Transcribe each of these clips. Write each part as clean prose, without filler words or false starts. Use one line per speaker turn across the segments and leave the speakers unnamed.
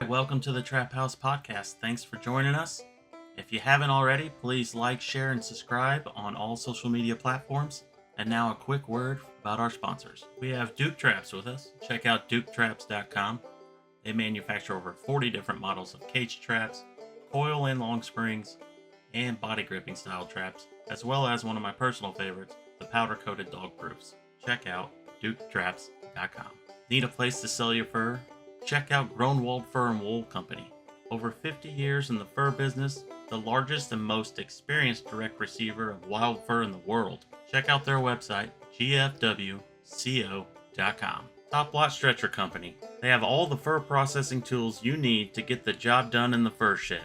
Welcome to the Trap House Podcast. Thanks for joining us. If you haven't already, please like, share, and subscribe on all social media platforms. And now a quick word about our sponsors. We have Duke Traps with us. Check out duketraps.com. They manufacture over 40 different models of cage traps, coil and long springs, and body gripping style traps, as well as one of my personal favorites, the powder coated dog proofs. Check out duketraps.com. Need a place to sell your fur? Check out Groenwald Fur and Wool Company. Over 50 years in the fur business, the largest and most experienced direct receiver of wild fur in the world. Check out their website, gfwco.com. Top Lot Stretcher Company. They have all the fur processing tools you need to get the job done in the fur shed.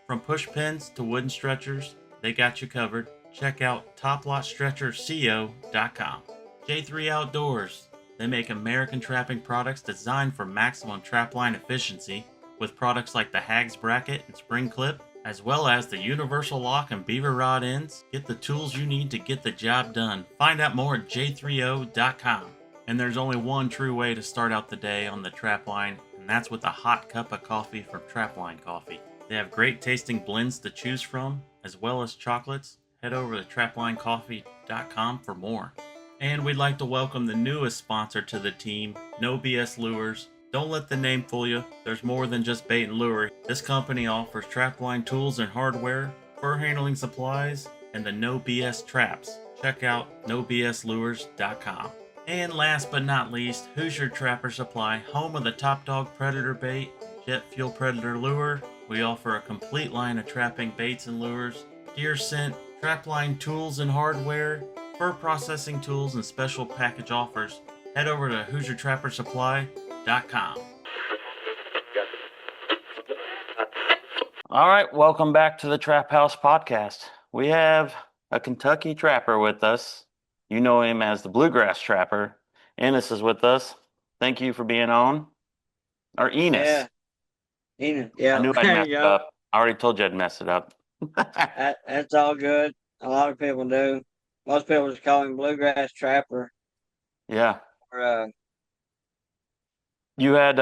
From push pins to wooden stretchers, they got you covered. Check out toplotstretcherco.com. J3 Outdoors. They make American trapping products designed for maximum trapline efficiency, with products like the Hags Bracket and Spring Clip, as well as the Universal Lock and Beaver Rod ends. Get the tools you need to get the job done. Find out more at j3o.com. And there's only one true way to start out the day on the trapline, and that's with a hot cup of coffee from Trapline Coffee. They have great tasting blends to choose from, as well as chocolates. Head over to traplinecoffee.com for more. And we'd like to welcome the newest sponsor to the team, No BS Lures. Don't let the name fool you. There's more than just bait and lure. This company offers trapline tools and hardware, fur handling supplies, and the No BS traps. Check out nobslures.com. And last but not least, Hoosier Trapper Supply, home of the Top Dog Predator Bait, Jet Fuel Predator Lure. We offer a complete line of trapping baits and lures, deer scent, trapline tools and hardware, fur processing tools, and special package offers. Head over to HoosierTrapperSupply.com. All right, welcome back to the Trap House Podcast. We have a Kentucky trapper with us. You know him as the Bluegrass Trapper. Enos is with us. Thank you for being on. Or Enos.
Yeah. Enos, yeah.
I knew I'd mess it up. I already told you I'd mess it up.
That's all good. A lot of people do. Most people just call him Bluegrass Trapper.
Yeah.
Or,
You had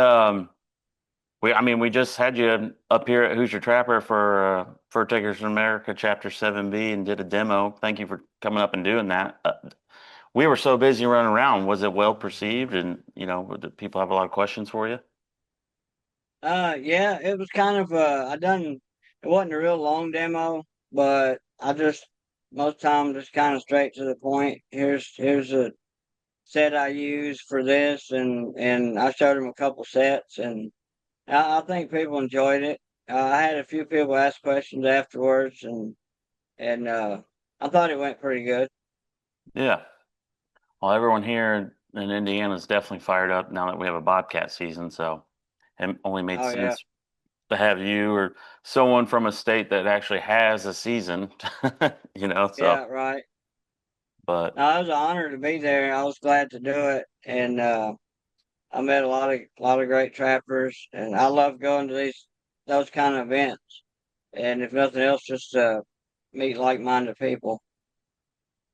we just had you up here at Hoosier Trapper for Fur Takers in America Chapter 7B and did a demo. Thank you for coming up and doing that. We were so busy running around. Was it well perceived? And did people have a lot of questions for you?
yeah, it was kind of it wasn't a real long demo, but I just most times just kind of straight to the point. Here's a set I use for this, and I showed them a couple sets, and I think people enjoyed it. I had a few people ask questions afterwards, and I thought it went pretty good.
Yeah. Well, everyone here in Indiana is definitely fired up now that we have a bobcat season, so it only made sense to have you or someone from a state that actually has a season, so.
Yeah, right.
But
No, it was an honor to be there. I was glad to do it, and I met a lot of great trappers, and I love going to those kind of events. And if nothing else, just meet like-minded people.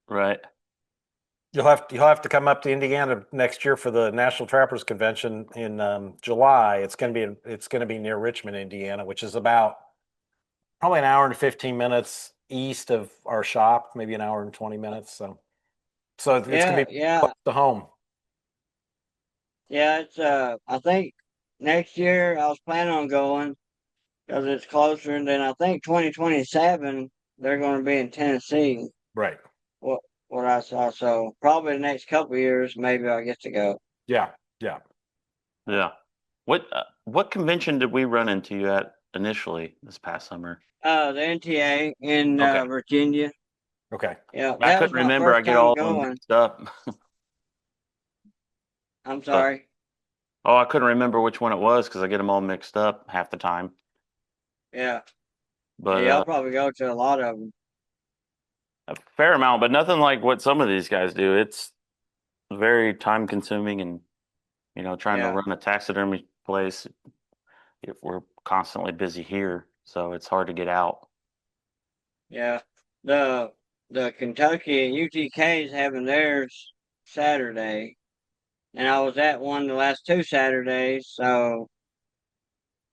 right.
You'll have to come up to Indiana next year for the National Trappers Convention in July. It's going to be near Richmond, Indiana, which is about probably an hour and 15 minutes east of our shop, maybe an hour and 20 minutes. So it's going to be close to home.
Yeah, it's I think next year I was planning on going because it's closer, and then I think 2027 they're going to be in Tennessee.
Right.
What I saw, so probably the next couple of years, maybe I'll get to go.
Yeah.
What convention did we run into you at initially this past summer?
The NTA in Virginia.
Okay.
Yeah,
I couldn't remember. I get all of them mixed up.
I'm sorry.
Oh, I couldn't remember which one it was because I get them all mixed up half the time.
Yeah.
But
I'll probably go to a lot of them.
A fair amount, but nothing like what some of these guys do. It's very time consuming, and trying to run a taxidermy place, if we're constantly busy here, so it's hard to get out.
Yeah. The Kentucky and UTK is having theirs Saturday, and I was at one the last two Saturdays, so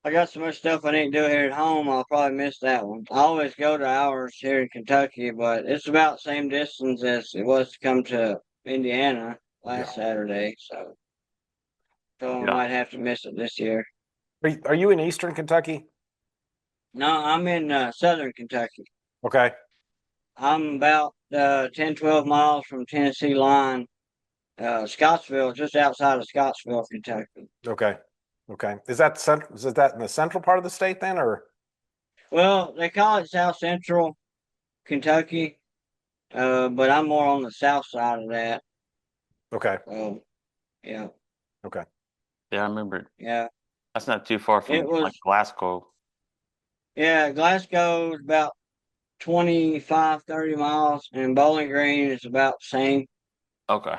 I got so much stuff I need to do here at home, I'll probably miss that one. I always go to hours here in Kentucky, but it's about the same distance as it was to come to Indiana last Saturday, so I
Yeah.
might have to miss it this year.
Are you in Eastern Kentucky?
No, I'm in southern Kentucky.
Okay.
I'm about 10, 12 miles from Tennessee line, Scottsville, just outside of Scottsville, Kentucky.
Okay. Okay. Is that in the central part of the state then, or?
Well, they call it South Central Kentucky, but I'm more on the south side of that.
Okay.
So, yeah,
Okay.
Yeah, I remember it.
yeah.
That's not too far
It
from like
was,
Glasgow.
yeah, Glasgow is about 25, 30 miles, and Bowling Green is about the same.
Okay.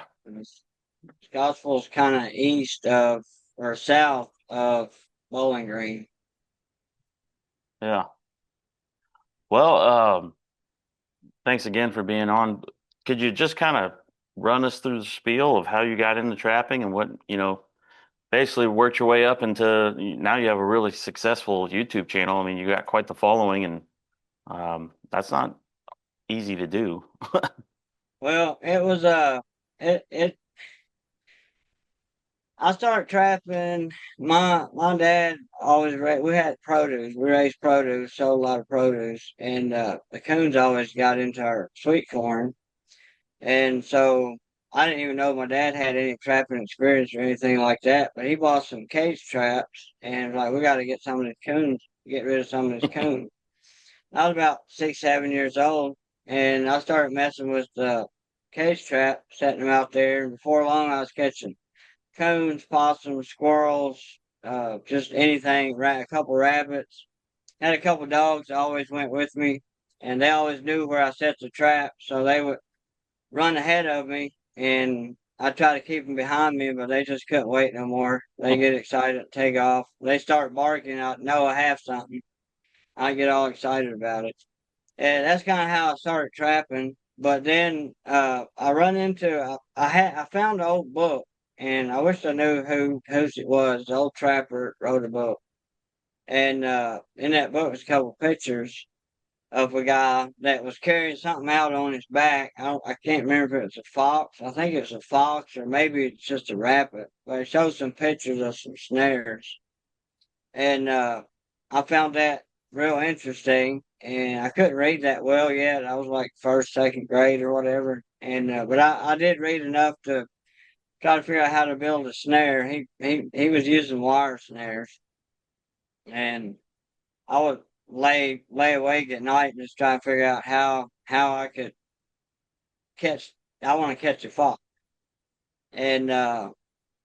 Scottsville's kind of east of or south of Bowling Green.
Yeah. Well, thanks again for being on. Could you just kind of run us through the spiel of how you got into trapping and what, basically worked your way up into now you have a really successful YouTube channel. I mean, you got quite the following and that's not easy to do.
Well, it was it I started trapping. My dad always we had produce. We raised produce, sold a lot of produce, and the coons always got into our sweet corn. And so I didn't even know my dad had any trapping experience or anything like that. But he bought some cage traps, and like we got to get some of these coons, get rid of some of these coons. I was about 6, 7 years old, and I started messing with the cage trap, setting them out there. And before long, I was catching coons, possums, squirrels, just anything, a couple rabbits. Had a couple dogs that always went with me, and they always knew where I set the trap, so they would run ahead of me, and I try to keep them behind me, but they just couldn't wait no more. They get excited, take off. They start barking. I know I have something. I get all excited about it. And that's kind of how I started trapping. But then I run into I found an old book, and I wish I knew whose it was. The old trapper wrote a book, and in that book was a couple pictures of a guy that was carrying something out on his back. I can't remember if it was a fox. I think it was a fox, or maybe it's just a rabbit. But it shows some pictures of some snares, and I found that real interesting. And I couldn't read that well yet. I was like first, second grade or whatever. And but I did read enough to try to figure out how to build a snare. He was using wire snares, and I would lay awake at night and just try to figure out how I could catch. I want to catch a fox, and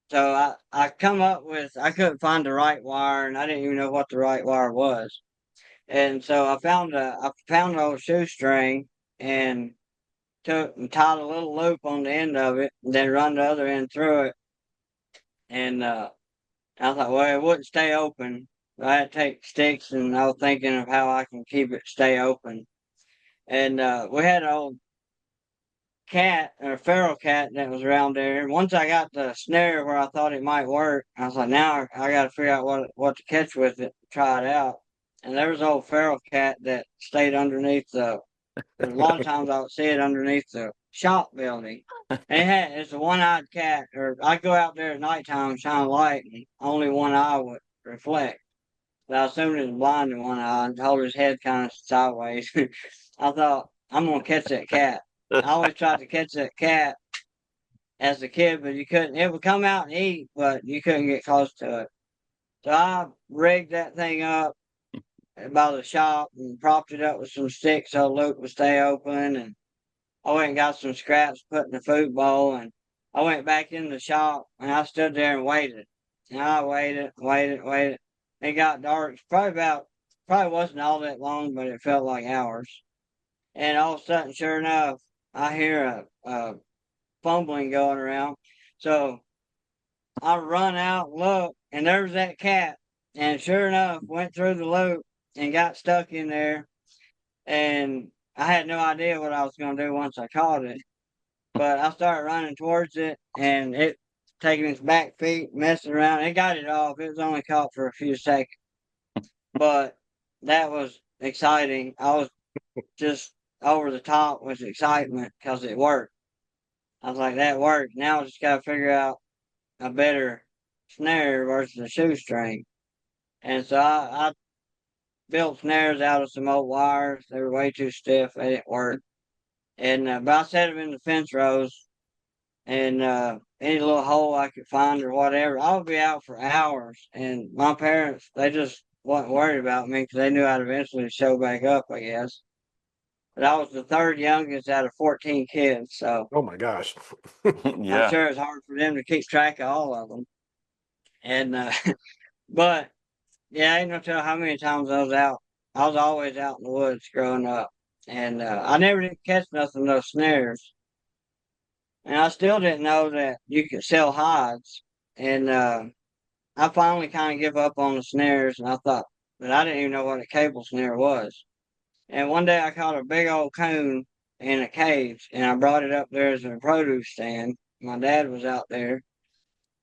so I come up with I couldn't find the right wire, and I didn't even know what the right wire was. And so I found an old shoestring and took and tied a little loop on the end of it, and then run the other end through it. And I thought, well, it wouldn't stay open. I had to take sticks, and I was thinking of how I can keep it stay open. And we had an old cat or feral cat that was around there. And once I got the snare where I thought it might work, I was like, now I got to figure out what to catch with it, try it out. And there was an old feral cat that stayed underneath the. A lot of times I would see it underneath the shop building. And it's a one-eyed cat. Or I go out there at nighttime, shine a light, and only one eye would reflect. But I assumed it was blind in one eye and hold his head kind of sideways. I thought, I'm gonna catch that cat. I always tried to catch that cat as a kid, but you couldn't. It would come out and eat, but you couldn't get close to it. So I rigged that thing up by the shop and propped it up with some sticks so the loop would stay open. And I went and got some scraps, put in the food bowl, and I went back in the shop and I stood there and waited. And I waited. It got dark. Probably wasn't all that long, but it felt like hours. And all of a sudden, sure enough, I hear a fumbling going around. So I run out, look, and there's that cat. And sure enough, went through the loop and got stuck in there. And I had no idea what I was going to do once I caught it. But I started running towards it, and it taking its back feet, messing around. It got it off. It was only caught for a few seconds. but that was exciting. I was just over the top with excitement because it worked. I was like, that worked. Now I just got to figure out a better snare versus a shoestring. And so I built snares out of some old wires. They were way too stiff. They didn't work. And but I set them in the fence rows, and any little hole I could find or whatever. I would be out for hours. And my parents, they just wasn't worried about me because they knew I'd eventually show back up, I guess. But I was the third youngest out of 14 kids, so
Oh my gosh.
I'm
Yeah.
sure it's hard for them to keep track of all of them. And but yeah, I ain't gonna tell how many times I was out. I was always out in the woods growing up, and I never did catch nothing with those snares. And I still didn't know that you could sell hides. And I finally kind of give up on the snares, and I thought, but I didn't even know what a cable snare was. And one day I caught a big old coon in a cage, and I brought it up there as a produce stand. My dad was out there,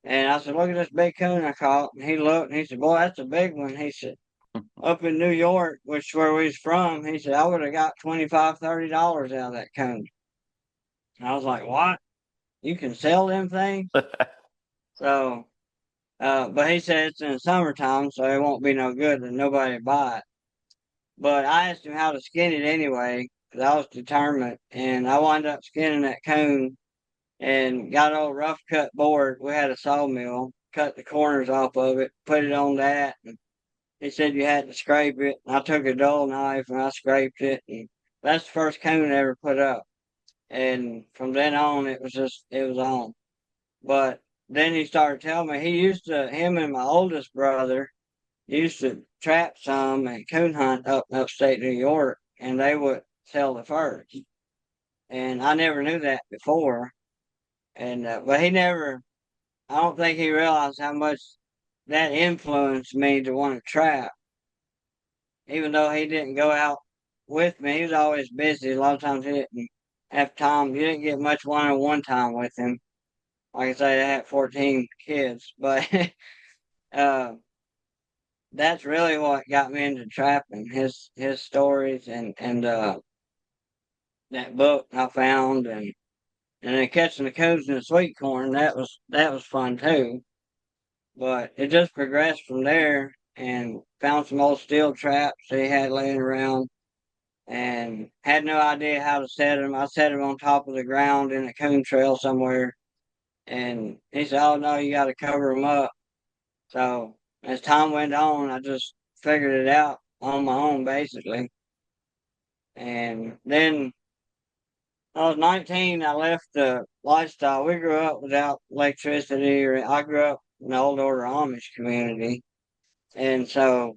and I said, "Look at this big coon I caught." And he looked, and he said, "Boy, that's a big one." He said, "Up in New York, which is where we was from," he said, "I would have got $25, $30 out of that coon." And I was like, "What? You can sell them things?" So, but he said it's in the summertime, so it won't be no good and nobody will buy it. But I asked him how to skin it anyway, because I was determined, and I wound up skinning that coon and got an old rough cut board. We had a sawmill, cut the corners off of it, put it on that. And he said you had to scrape it. And I took a dull knife and I scraped it, and that's the first coon I ever put up. And from then on, it was on. But then he started telling me him and my oldest brother used to trap some and coon hunt up in upstate New York, and they would sell the furs. And I never knew that before. And but he never, I don't think he realized how much that influenced me to want to trap. Even though he didn't go out with me, he was always busy. A lot of times he didn't have time. You didn't get much one-on-one time with him. Like I say, I had 14 kids, but that's really what got me into trapping. His stories and that book I found, and then catching the coons in the sweet corn, that was fun too. But it just progressed from there, and found some old steel traps he had laying around, and had no idea how to set them. I set them on top of the ground in a coon trail somewhere, and he said, "Oh no, you got to cover them up." So as time went on, I just figured it out on my own, basically. And then I was 19. I left the lifestyle. We grew up without electricity, or I grew up in the old order Amish community, and so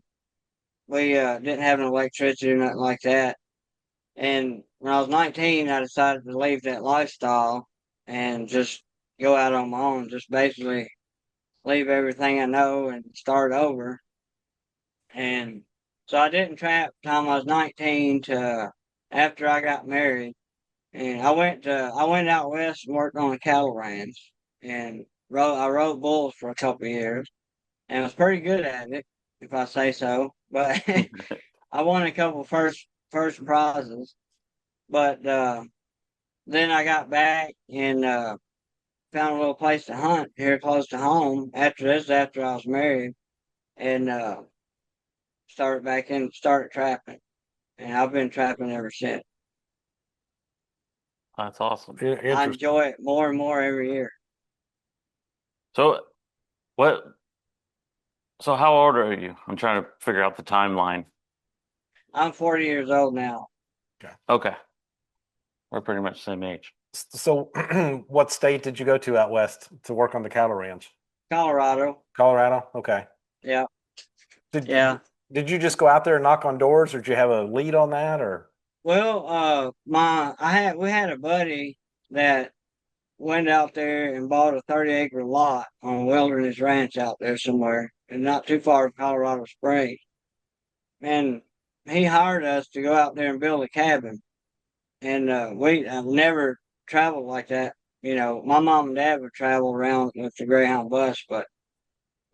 we didn't have no electricity or nothing like that. And when I was 19, I decided to leave that lifestyle and just go out on my own, just basically leave everything I know and start over. And so I didn't trap time I was 19 to after I got married. And I went out west and worked on a cattle ranch, and I rode bulls for a couple of years and was pretty good at it, if I say so. But I won a couple first prizes. But then I got back and found a little place to hunt here close to home. After I was married, and started trapping, and I've been trapping ever since.
That's awesome.
I
Interesting.
enjoy it more and more every year.
So what so how old are you? I'm trying to figure out the timeline.
I'm 40 years old now.
Okay. We're pretty much the same age.
So, what state did you go to out west to work on the cattle ranch?
Colorado.
Colorado. Okay.
Yeah.
Did
Yeah.
Did you just go out there and knock on doors, or did you have a lead on that, or?
Well, we had a buddy that went out there and bought a 30-acre lot on Wilderness Ranch out there somewhere, and not too far from Colorado Springs. And he hired us to go out there and build a cabin. And I've never traveled like that. You know, my mom and dad would travel around with the Greyhound bus, but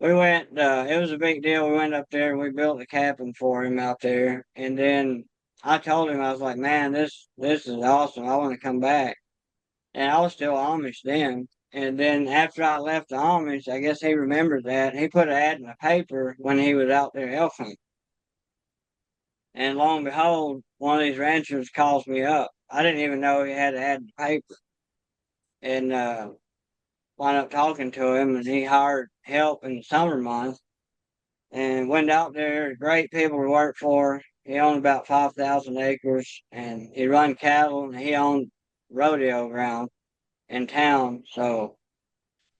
we went. It was a big deal. We went up there and we built a cabin for him out there. And then I told him, I was like, man, this is awesome. I want to come back. And I was still Amish then. And then after I left the Amish, I guess he remembered that. He put an ad in the paper when he was out there elk hunting. And lo and behold, one of these ranchers calls me up. I didn't even know he had an ad in the paper. And wound up talking to him, and he hired help in the summer months and went out there. Great people to work for. He owned about 5,000 acres, and he run cattle, and he owned rodeo ground in town. So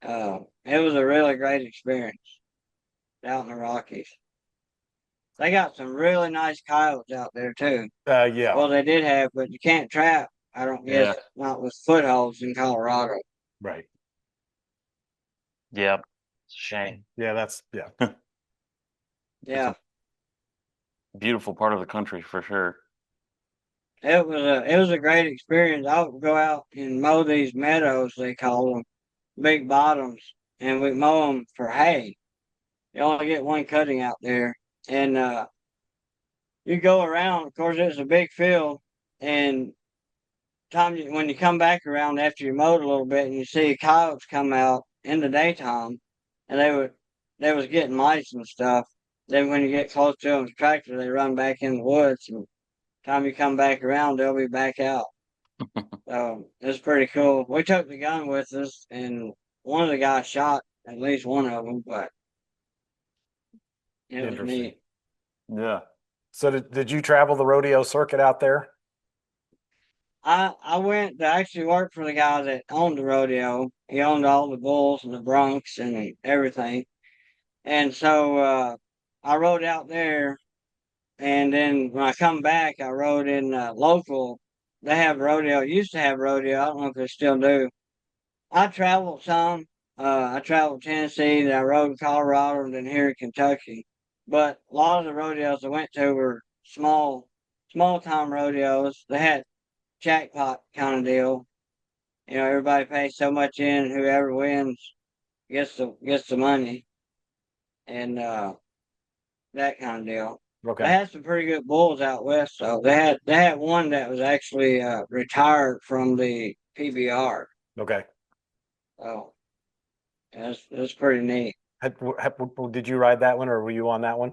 it was a really great experience out in the Rockies. They got some really nice coyotes out there too.
Yeah.
Well, they did have, but you can't trap. I don't guess not with footholds in Colorado.
Right.
Yeah. It's a shame.
Yeah, that's yeah.
Yeah,
Beautiful part of the country for sure.
it was a great experience. I would go out and mow these meadows, they call them, big bottoms, and we mow them for hay. You only get one cutting out there, and you go around. Of course, it's a big field, and when you come back around after you mowed a little bit, and you see coyotes come out in the daytime, and they was getting mice and stuff. Then when you get close to them with the tractor, they run back in the woods, and time you come back around, they'll be back out. So it's pretty cool. We took the gun with us, and one of the guys shot at least one of them, but it was
Interesting.
neat.
Yeah.
So did you travel the rodeo circuit out there?
I went to actually work for the guy that owned the rodeo. He owned all the bulls and the broncs and everything. And so I rode out there, and then when I come back, I rode in local. They have rodeo. Used to have rodeo. I don't know if they still do. I traveled some. I traveled Tennessee, then I rode in Colorado, and then here in Kentucky. But a lot of the rodeos I went to were small time rodeos. They had jackpot kind of deal. You know, everybody pays so much in, and whoever wins gets the money, and that kind of deal.
Okay.
They had some pretty good bulls out west. So they had one that was actually retired from the PBR.
Okay.
So it's pretty neat.
Did you ride that one, or were you on that one?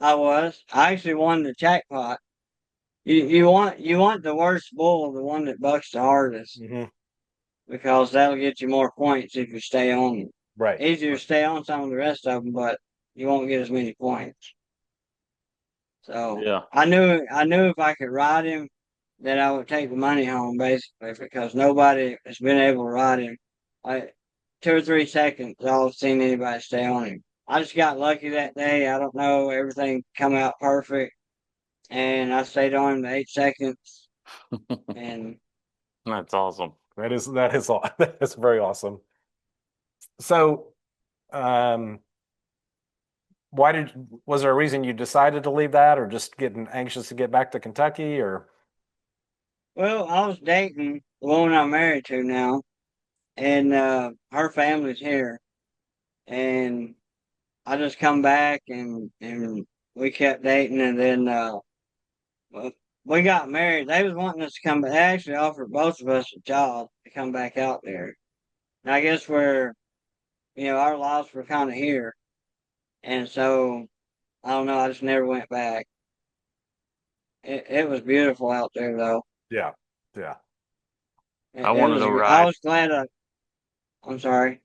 I actually won the jackpot. You want the worst bull, the one that bucks the hardest,
Mm-hmm.
because that'll get you more points if you stay on them.
Right.
Easier to stay on some of the rest of them, but you won't get as many points. So
Yeah.
I knew if I could ride him, that I would take the money home basically, because nobody has been able to ride him. Like 2 or 3 seconds, all I've seen anybody stay on him. I just got lucky that day. I don't know, everything come out perfect, and I stayed on him to 8 seconds, and
That's awesome.
That is that's very awesome. So, was there a reason you decided to leave that, or just getting anxious to get back to Kentucky, or?
well, I was dating the woman I'm married to now, and her family's here, and I just come back, and we kept dating, and then well, we got married. They was wanting us to come back. They actually offered both of us a job to come back out there. And I guess our lives were kind of here, and so I don't know. I just never went back. It was beautiful out there, though.
Yeah. Yeah.
It,
I
it
wanted
was.
to
I
ride.
was glad. I'm sorry.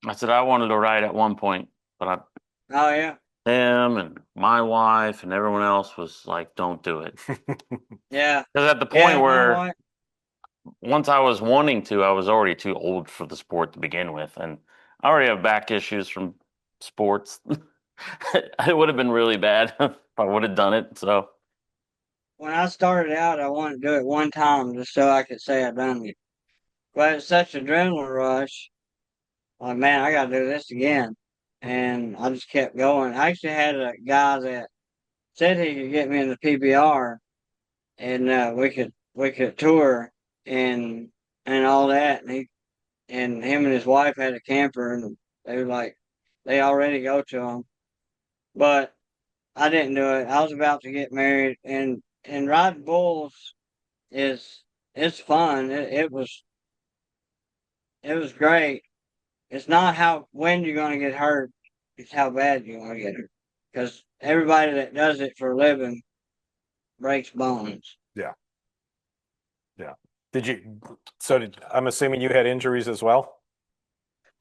I said I wanted to ride at one point, but
Oh yeah,
him and my wife and everyone else was like, "Don't do it."
yeah,
Because at the
yeah.
point where once I was wanting to, I was already too old for the sport to begin with, and I already have back issues from sports. It would have been really bad if I would have done it. So
When I started out, I wanted to do it one time just so I could say I done it. But it's such an adrenaline rush. Like, man, I got to do this again. And I just kept going. I actually had a guy that said he could get me in the PBR, and we could tour and all that. And him and his wife had a camper, and they they already go to them. But I didn't do it. I was about to get married, and riding bulls it's fun. It was great. It's not how when you're going to get hurt; it's how bad you're going to get hurt. Because everybody that does it for a living breaks bones.
Yeah. I'm assuming you had injuries as well?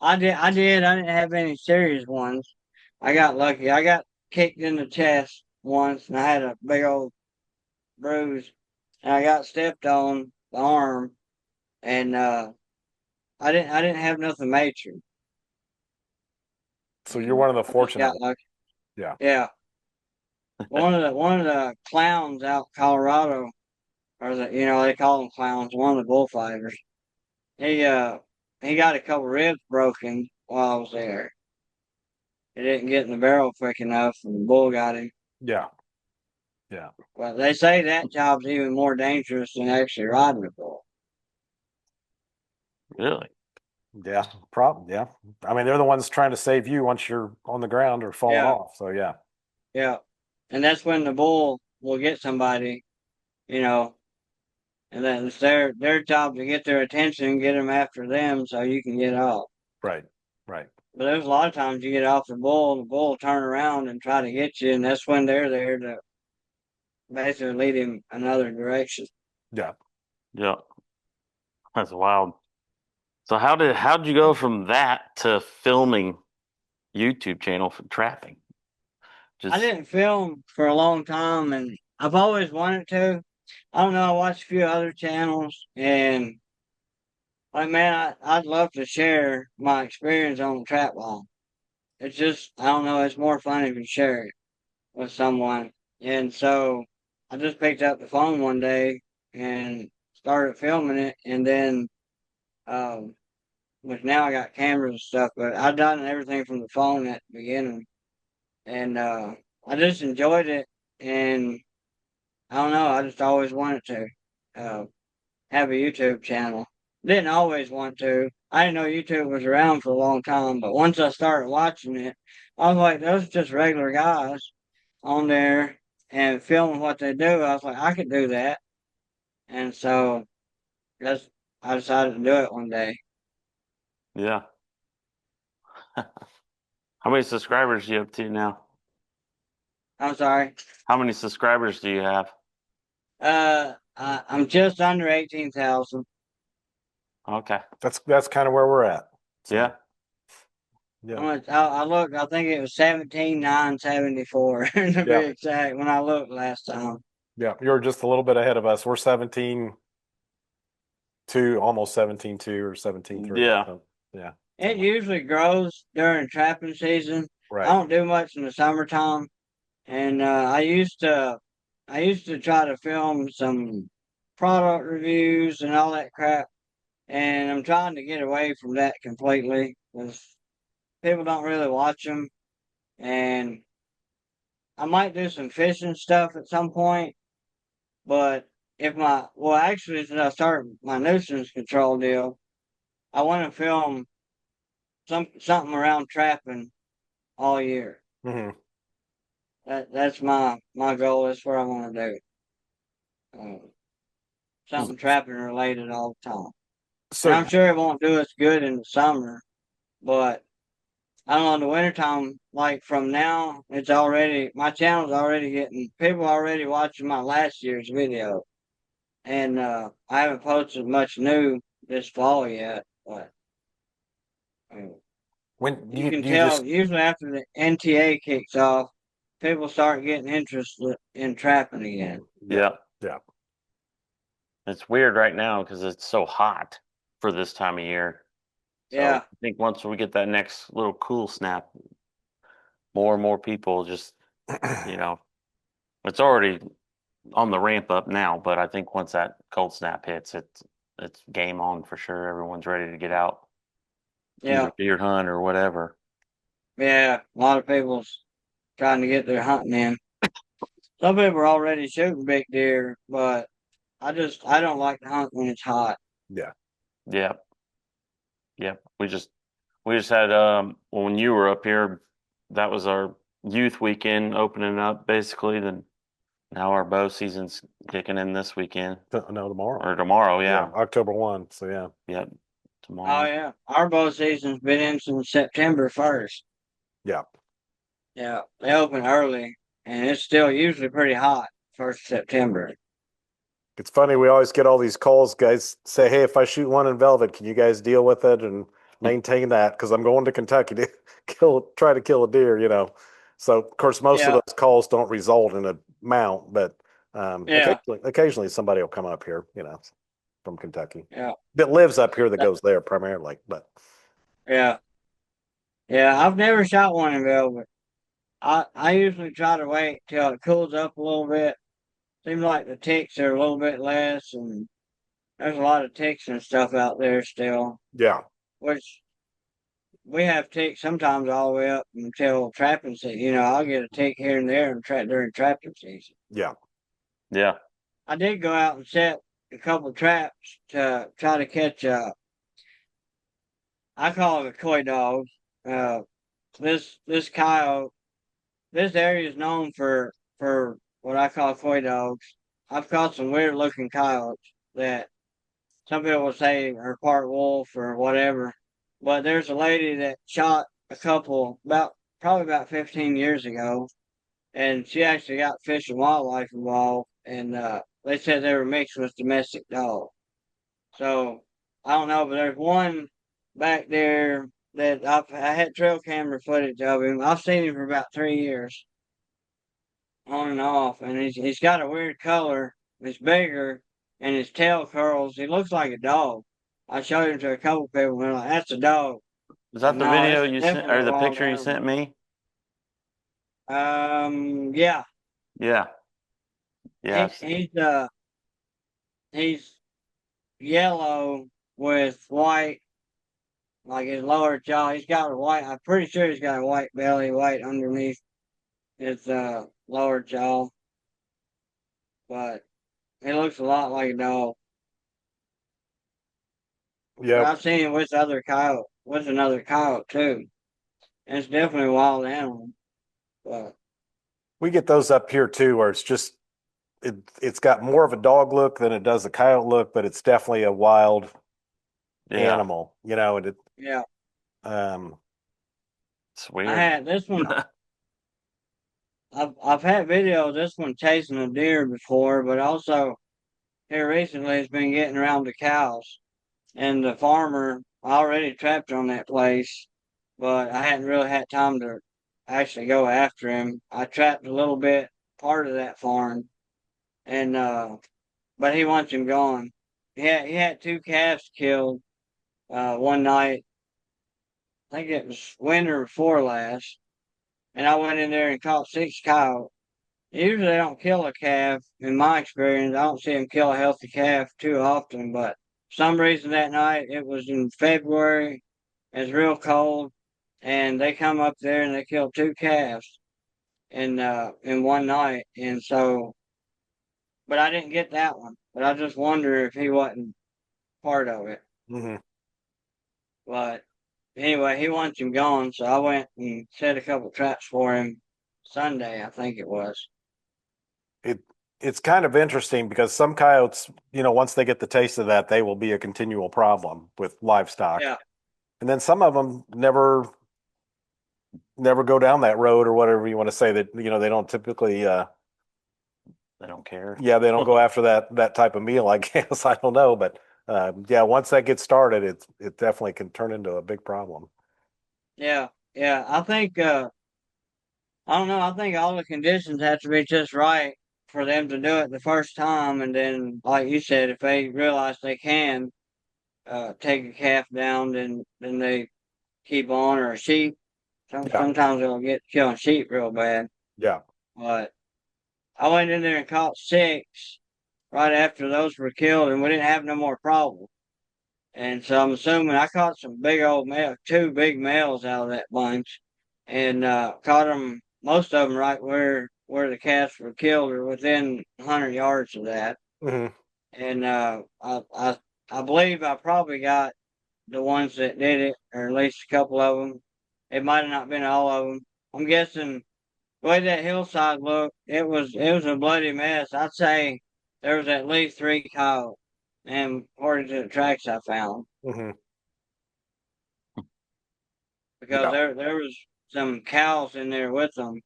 I did. I didn't have any serious ones. I got lucky. I got kicked in the chest once, and I had a big old bruise. And I got stepped on the arm, and I didn't have nothing major.
So you're one of the
I just
fortunate
got
ones.
lucky.
Yeah.
Yeah. One of the clowns out in Colorado, or they call them clowns. One of the bullfighters. He got a couple ribs broken while I was there. He didn't get in the barrel quick enough, and the bull got him.
Yeah.
Well, they say that job's even more dangerous than actually riding a bull.
Really?
Yeah. Problem. Yeah. I mean, they're the ones trying to save you once you're on the ground or falling
Yeah.
off. So yeah.
Yeah. And that's when the bull will get somebody, you know, and then it's their job to get their attention, get them after them so you can get off.
Right.
But there's a lot of times you get off the bull will turn around and try to get you, and that's when they're there to basically lead him another direction.
Yeah.
Yeah. That's wild. So how'd you go from that to filming YouTube channel for trapping?
I didn't film for a long time, and I've always wanted to. I don't know. I watched a few other channels, and like man, I'd love to share my experience on the trap wall. It's just I don't know. It's more fun if you share it with someone. And so I just picked up the phone one day and started filming it, and then which now I got cameras and stuff, but I done everything from the phone at the beginning, and I just enjoyed it, and I don't know. I just always wanted to uh, have a YouTube channel. Didn't always want to. I didn't know YouTube was around for a long time, but once I started watching it, I was like, those are just regular guys on there and filming what they do. I was like, I could do that, and so that's I decided to do it one day.
Yeah. How many subscribers do you up to now?
I'm sorry.
How many subscribers do you have?
I'm just under 18,000.
Okay.
That's kind of where we're at. So,
Yeah.
Yeah.
I looked. I think it was 17,974 to be
Yeah.
exact when I looked last time.
Yeah. You're just a little bit ahead of us. We're 17.2, almost 17.2 or 17.3.
Yeah.
So, yeah.
It usually grows during trapping season.
Right.
I don't do much in the summertime, and I used to try to film some product reviews and all that crap, and I'm trying to get away from that completely because people don't really watch them, and I might do some fishing stuff at some point, but actually, since I started my nuisance control deal, I want to film something around trapping all year.
Hmm.
That's my goal. That's what I want to do. Something trapping related all the time.
So
And I'm sure it won't do as good in the summer, but I don't know, in the wintertime, like from now, my channel's already getting, people already watching my last year's video. And I haven't posted much new this fall yet, but
when
you can
you
tell
just
usually after the NTA kicks off, people start getting interested in trapping again.
Yeah.
Yeah.
It's weird right now because it's so hot for this time of year. So
Yeah.
I think once we get that next little cool snap, more and more people just, it's already on the ramp up now, but I think once that cold snap hits, it's game on for sure. Everyone's ready to get out,
Yeah.
either deer hunt or whatever.
Yeah. A lot of people's trying to get their hunting in. Some people are already shooting big deer, but I don't like to hunt when it's hot.
Yeah.
Yeah. Yep. We just had when you were up here, that was our youth weekend opening up basically. Then now our bow season's kicking in this weekend
No, tomorrow.
or tomorrow. Yeah.
October 1. So yeah.
Yep.
Oh
Tomorrow.
yeah, our bow season's been in since September 1st.
Yeah.
Yeah, they open early, and it's still usually pretty hot 1st of September.
It's funny, we always get all these calls, guys say, hey, if I shoot one in velvet, can you guys deal with it and maintain that? Because I'm going to Kentucky to try to kill a deer, you know. So of course most of
Yeah,
those calls don't result in a mount, but
yeah,
occasionally somebody will come up here, you know, from Kentucky.
yeah,
That lives up here that goes there primarily. But
yeah, yeah. I've never shot one in velvet. I usually try to wait till it cools up a little bit. Seems like the ticks are a little bit less, and there's a lot of ticks and stuff out there still,
yeah.
which we have ticks sometimes all the way up until trapping season. You know, I'll get a tick here and there and during trapping season.
Yeah.
Yeah.
I did go out and set a couple traps to try to catch I call it a coy dog. Uh, this coyote, this area is known for what I call coy dogs. I've caught some weird looking coyotes that some people will say are part wolf or whatever. But there's a lady that shot a couple probably about 15 years ago, and she actually got Fish and Wildlife involved, and they said they were mixed with domestic dogs. So I don't know, but there's one back there that I had trail camera footage of him. I've seen him for about 3 years, on and off, and he's got a weird color. It's bigger, and his tail curls. He looks like a dog. I showed him to a couple people, and they're like, "That's a dog."
Is
But
that the
no,
video
it's
you sent
definitely
or
a
the
wild
picture you
animal.
sent me?
Yeah,
Yeah.
he,
Yes.
he's yellow with white, like his lower jaw. He's got a white. I'm pretty sure he's got a white belly, white underneath his lower jaw, but he looks a lot like a dog. But
Yeah.
I've seen him with another coyote too. And it's definitely a wild animal. But
We get those up here too, where it's just it's got more of a dog look than it does a coyote look, but it's definitely a wild
Yeah.
animal, you know, and
yeah,
um
It's
I
weird.
had this one. I've had video of this one chasing a deer before, but also here recently it's been getting around the cows. And the farmer I already trapped on that place, but I hadn't really had time to actually go after him. I trapped a little bit part of that farm, and but he wants him gone. He had two calves killed one night. I think it was winter before last, and I went in there and caught 6 coyotes. Usually they don't kill a calf. In my experience, I don't see them kill a healthy calf too often, but for some reason that night, it was in February, it's real cold, and they come up there and they killed 2 calves in one night. And so, but I didn't get that one. But I just wonder if he wasn't part of it.
mhm.
But anyway, he wants him gone, so I went and set a couple traps for him Sunday, I think it was.
it it's kind of interesting because some coyotes, you know, once they get the taste of that, they will be a continual problem with livestock.
Yeah,
And then some of them never go down that road or whatever you want to say that, you know, they don't typically
They don't care.
yeah, they don't go after that type of meal, I guess. I don't know, but yeah, once that gets started, it definitely can turn into a big problem.
yeah, yeah. I don't know. I think all the conditions have to be just right for them to do it the first time, and then, like you said, if they realize they can take a calf down, then they keep on, or a sheep.
Yeah,
Sometimes they'll get killing sheep real bad.
yeah.
But I went in there and caught 6 right after those were killed, and we didn't have no more problems. And so I'm assuming I caught some big old male, 2 big males out of that bunch, and caught them, most of them right where the calves were killed, or within 100 yards of that.
Hmm.
And I believe I probably got the ones that did it, or at least a couple of them. It might have not been all of them. I'm guessing the way that hillside looked, it was a bloody mess. I'd say there was at least 3 coyotes, and according to the tracks I found,
Hmm.
because
Yeah.
there was some cows in there with them,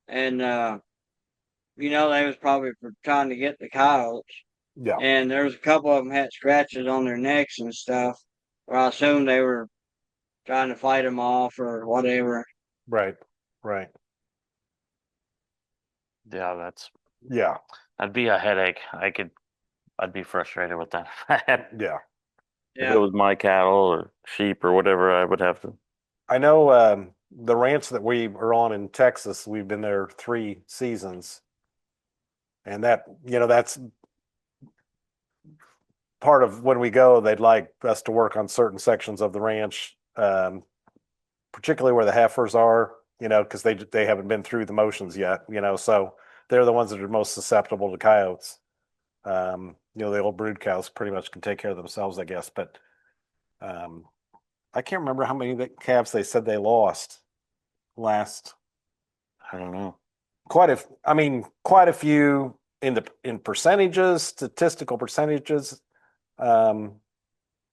and they was probably trying to get the coyotes,
Yeah.
and there was a couple of them had scratches on their necks and stuff, where I assume they were trying to fight them off or whatever.
Right. Right.
Yeah,
Yeah.
that'd be a headache. I'd be frustrated with that.
Yeah.
If it
Yeah,
was my cattle or sheep or whatever, I would have to.
I know the ranch that we are on in Texas, we've been there 3 seasons. And that's part of when we go, they'd like us to work on certain sections of the ranch, particularly where the heifers are, because they haven't been through the motions yet, so they're the ones that are most susceptible to coyotes. The old brood cows pretty much can take care of themselves, I guess, but I can't remember how many calves they said they lost last.
I don't know.
Quite a few in percentages, statistical percentages. Um,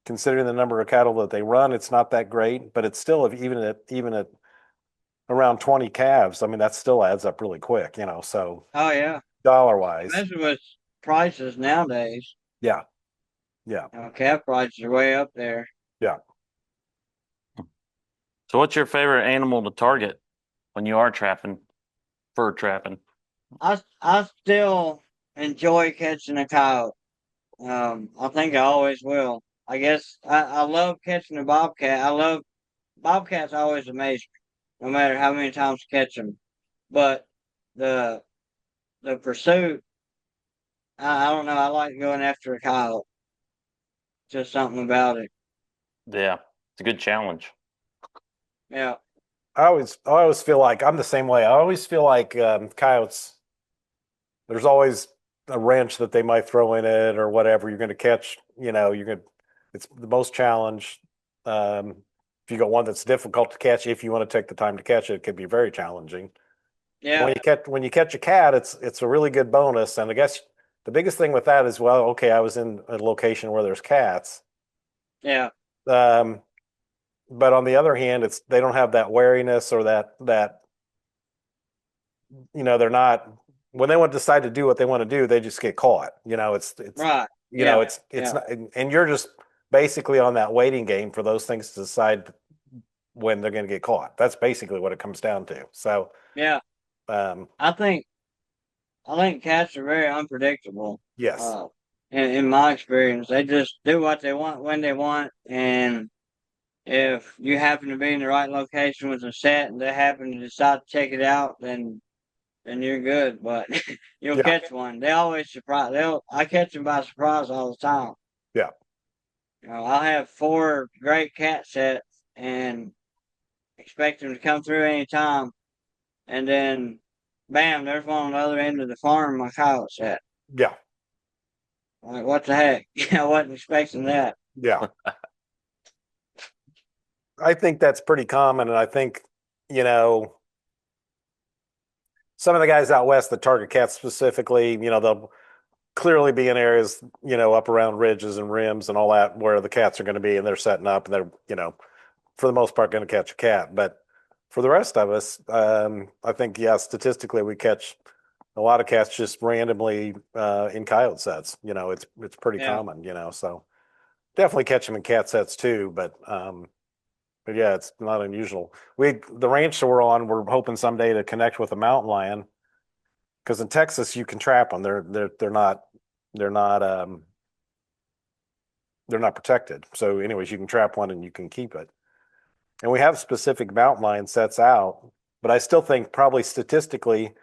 Considering the number of cattle that they run, it's not that great, but it's still even at around 20 calves. I mean, that still adds up really quick, so
oh yeah,
dollar wise.
especially with prices nowadays.
Yeah. Yeah.
Calf prices are way up there.
Yeah.
So, what's your favorite animal to target when you are trapping, fur trapping?
I still enjoy catching a coyote. I think I always will. I guess I love catching a bobcat. I love bobcats. Always amaze me, no matter how many times I catch them. But the the pursuit, I don't know. I like going after a coyote. Just something about it.
Yeah, it's a good challenge.
Yeah,
I always feel like I'm the same way. I always feel like coyotes, there's always a wrench that they might throw in it or whatever. You're going to catch, it's the most challenge. If you got one that's difficult to catch, if you want to take the time to catch it, it can be very challenging.
yeah,
When you catch a cat, it's a really good bonus. And I guess the biggest thing with that is, well, okay, I was in a location where there's cats.
yeah,
Um, but on the other hand, they don't have that wariness or that they're not when they want to decide to do what they want to do, they just get caught. It's
right. Yeah,
it's
yeah,
not, and you're just basically on that waiting game for those things to decide when they're going to get caught. That's basically what it comes down to. So,
yeah.
um,
I think cats are very unpredictable.
yes,
Uh, in my experience, they just do what they want when they want, and if you happen to be in the right location with a set and they happen to decide to check it out, then you're good. But you'll
yeah,
catch one. They always surprise. I catch them by surprise all the time.
yeah,
I'll have 4 great cat sets and expect them to come through any time, and then bam, there's one on the other end of the farm my coyote set.
yeah,
Like, what the heck? I wasn't expecting that.
yeah. I think that's pretty common, and I think you know some of the guys out west that target cats specifically, they'll clearly be in areas, up around ridges and rims and all that where the cats are going to be, and they're setting up, and they're, for the most part, going to catch a cat. But for the rest of us, I think, yeah, statistically, we catch a lot of cats just randomly in coyote sets. It's pretty
Yeah,
common. So definitely catch them in cat sets too. But yeah, it's not unusual. The ranch that we're on, we're hoping someday to connect with a mountain lion because in Texas you can trap them. They're not they're not protected. So, anyways, you can trap one and you can keep it. And we have specific mountain lion sets out, but I still think probably statistically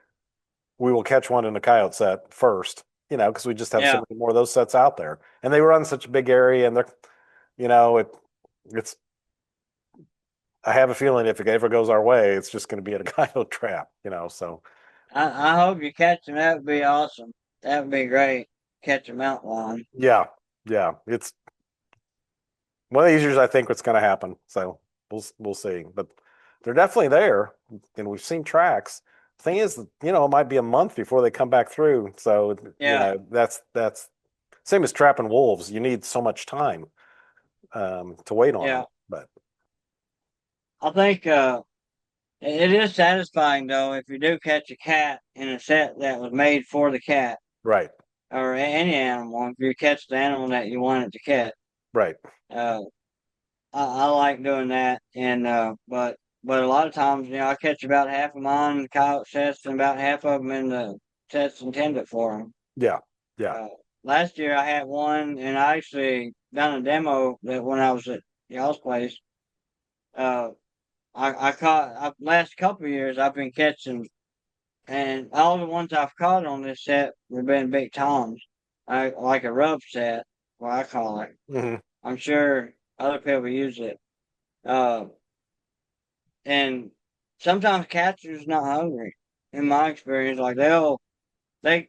we will catch one in a coyote set first. Because we just have so
yeah.
many more of those sets out there, and they run such a big area, and they're, it's. I have a feeling if it ever goes our way, it's just going to be at a coyote trap. So
I hope you catch them. That would be awesome. That would be great. Catch a mountain lion.
yeah, yeah, One of these years, I think what's going to happen. So we'll see. But they're definitely there, and we've seen tracks. Thing is, it might be a month before they come back through. So
Yeah.
that's same as trapping wolves. You need so much time to wait on
Yeah.
them. But
I think it is satisfying though if you do catch a cat in a set that was made for the cat
right,
or any animal. If you catch the animal that you wanted to catch,
right,
uh, I like doing that. And but a lot of times, I catch about half of mine in the coyote sets and about half of them in the sets intended for them.
yeah, yeah,
Last year I had one, and I actually done a demo that when I was at y'all's place. Uh, I caught last couple of years I've been catching, and all the ones I've caught on this set have been big toms, like a rub set, what I call it.
hmm
I'm sure other people use it. Uh, and sometimes catchers not hungry. In my experience, like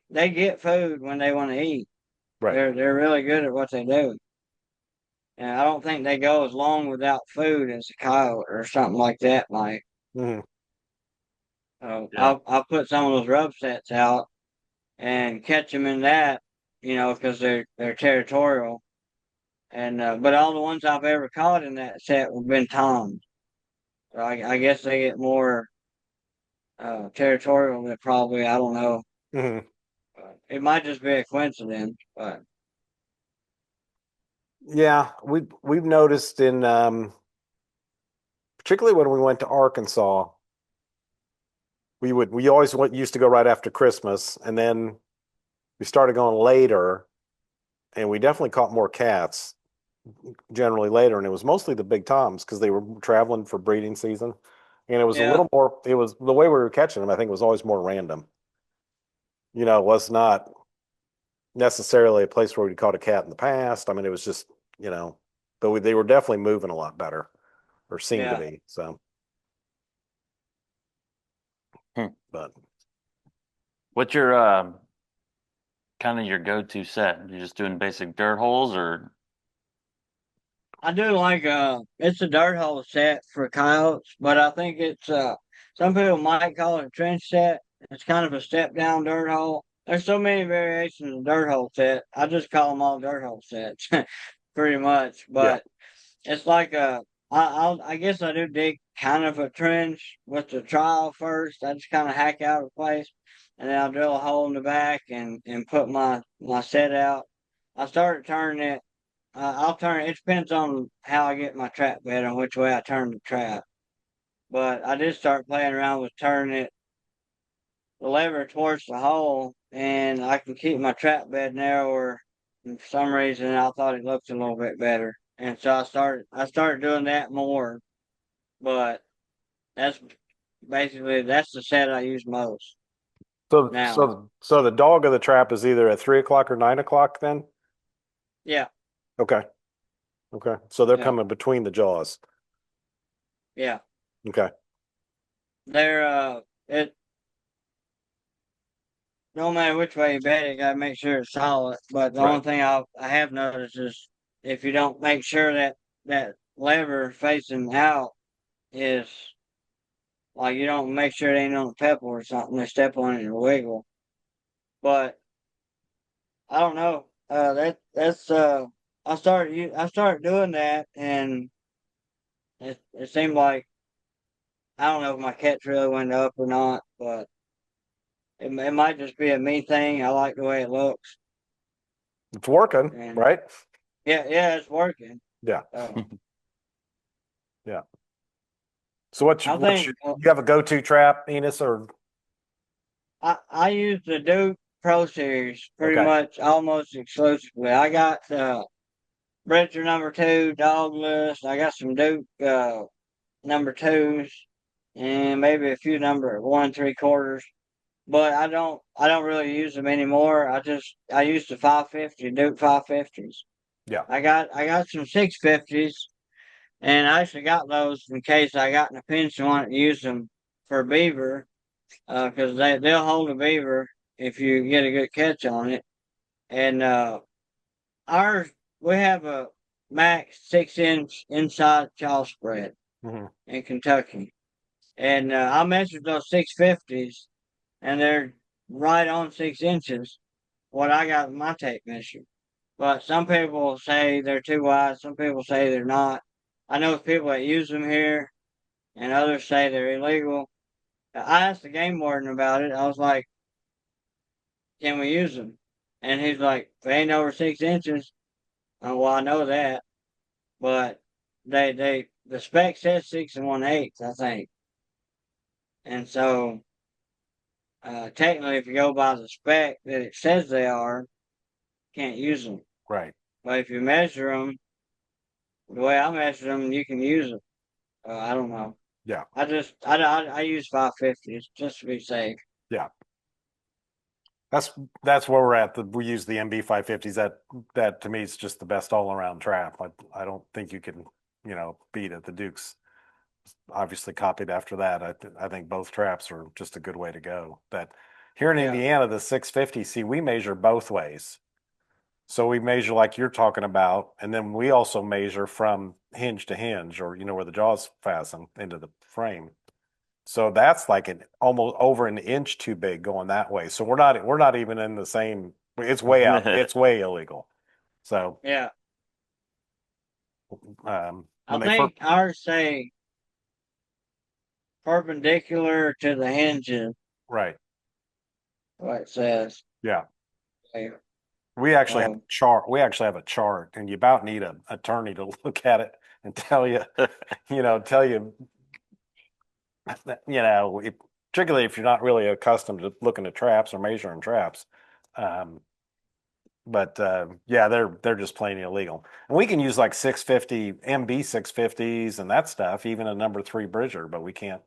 they get food when they want to eat.
right.
They're really good at what they do. And I don't think they go as long without food as a coyote or something like that. Like,
hmm
Yeah.
I'll put some of those rub sets out and catch them in that, because they're territorial. And but all the ones I've ever caught in that set have been toms. So I guess they get more territorial than probably, I don't know.
hmm
It might just be a coincidence, but
Yeah, we've noticed in particularly when we went to Arkansas, we always used to go right after Christmas, and then we started going later, and we definitely caught more cats generally later, and it was mostly the big toms because they were traveling for breeding season, and it was a
yeah,
little more. It was the way we were catching them. I think it was always more random. It was not necessarily a place where we caught a cat in the past. I mean, it was just but they were definitely moving a lot better, or seemed to
yeah.
be. So,
Hmm.
but
What's your kind of your go-to set? You just doing basic dirt holes or
I do like it's a dirt hole set for coyotes, but I think it's some people might call it a trench set. It's kind of a step down dirt hole. There's so many variations of dirt hole set. I just call them all dirt hole sets, pretty much.
yeah,
But it's like I guess I do dig kind of a trench with the trowel first. I just kind of hack out a place, and then I'll drill a hole in the back and put my set out. I started turning it. I'll turn it. It depends on how I get my trap bed and which way I turn the trap. But I did start playing around with turning the lever towards the hole, and I can keep my trap bed narrower. And for some reason, I thought it looked a little bit better, and so I started doing that more. But that's that's the set I use most
so
now.
so the dog of the trap is either at 3 o'clock or 9 o'clock. Then
Yeah,
okay, okay. So they're
yeah,
coming between the jaws.
yeah.
Okay,
They're it. No matter which way you bet it, you gotta make sure it's solid. But the
right.
only thing I have noticed is if you don't make sure that lever facing out is like you don't make sure it ain't on a pebble or something, they step on it and wiggle. But I don't know. That's I started doing that, and it seemed like I don't know if my catch really went up or not, but it might just be a me thing. I like the way it looks,
It's working,
and
right?
yeah, it's working.
Yeah,
So
yeah. So
I
what's
think
you have a go-to trap, Enos, or
I use the Duke Pro Series pretty
okay,
much almost exclusively. I got Bridger number 2, dogless. I got some Duke number 2s, and maybe a few number 1 3/4. But I don't really use them anymore. I use the 550 Duke 550s.
yeah,
I got some 650s, and I actually got those in case I got in a pinch and wanted to use them for beaver, because they'll hold a beaver if you get a good catch on it. And ours we have max 6-inch inside jaw spread
Mhm.
in Kentucky. And I measured those 650s, and they're right on 6 inches. What I got in my tape measure. But some people say they're too wide. Some people say they're not. I know people that use them here, and others say they're illegal. I asked the game warden about it. I was like, "Can we use them?" And he's like, "If it ain't over 6 inches." Well, I know that, but the spec says 6 1/8, I think. And so technically, if you go by the spec that it says they are, can't use them.
Right.
But if you measure them the way I measure them, you can use them. I don't know.
Yeah.
I use 550s just to be safe.
Yeah. That's where we're at. We use the MB 550s. That to me is just the best all around trap. I don't think you can, beat it. The Dukes obviously copied after that. I think both traps are just a good way to go. That here in
Yeah.
Indiana, the 650, see, we measure both ways. So we measure like you're talking about, and then we also measure from hinge to hinge, or where the jaws fasten into the frame. So that's like an almost over an inch too big going that way. So we're not even in the same. It's way out. It's way illegal. So
Yeah. I
when they
think ours say perpendicular to the hinges,
right,
what it says.
yeah,
There.
we actually have a
So,
chart. We actually have a chart, and you about need an attorney to look at it and tell you, tell you, particularly if you're not really accustomed to looking at traps or measuring traps. Um, but yeah, they're just plain illegal. And we can use like 650 MB 650s and that stuff, even a number 3 Bridger, but we can't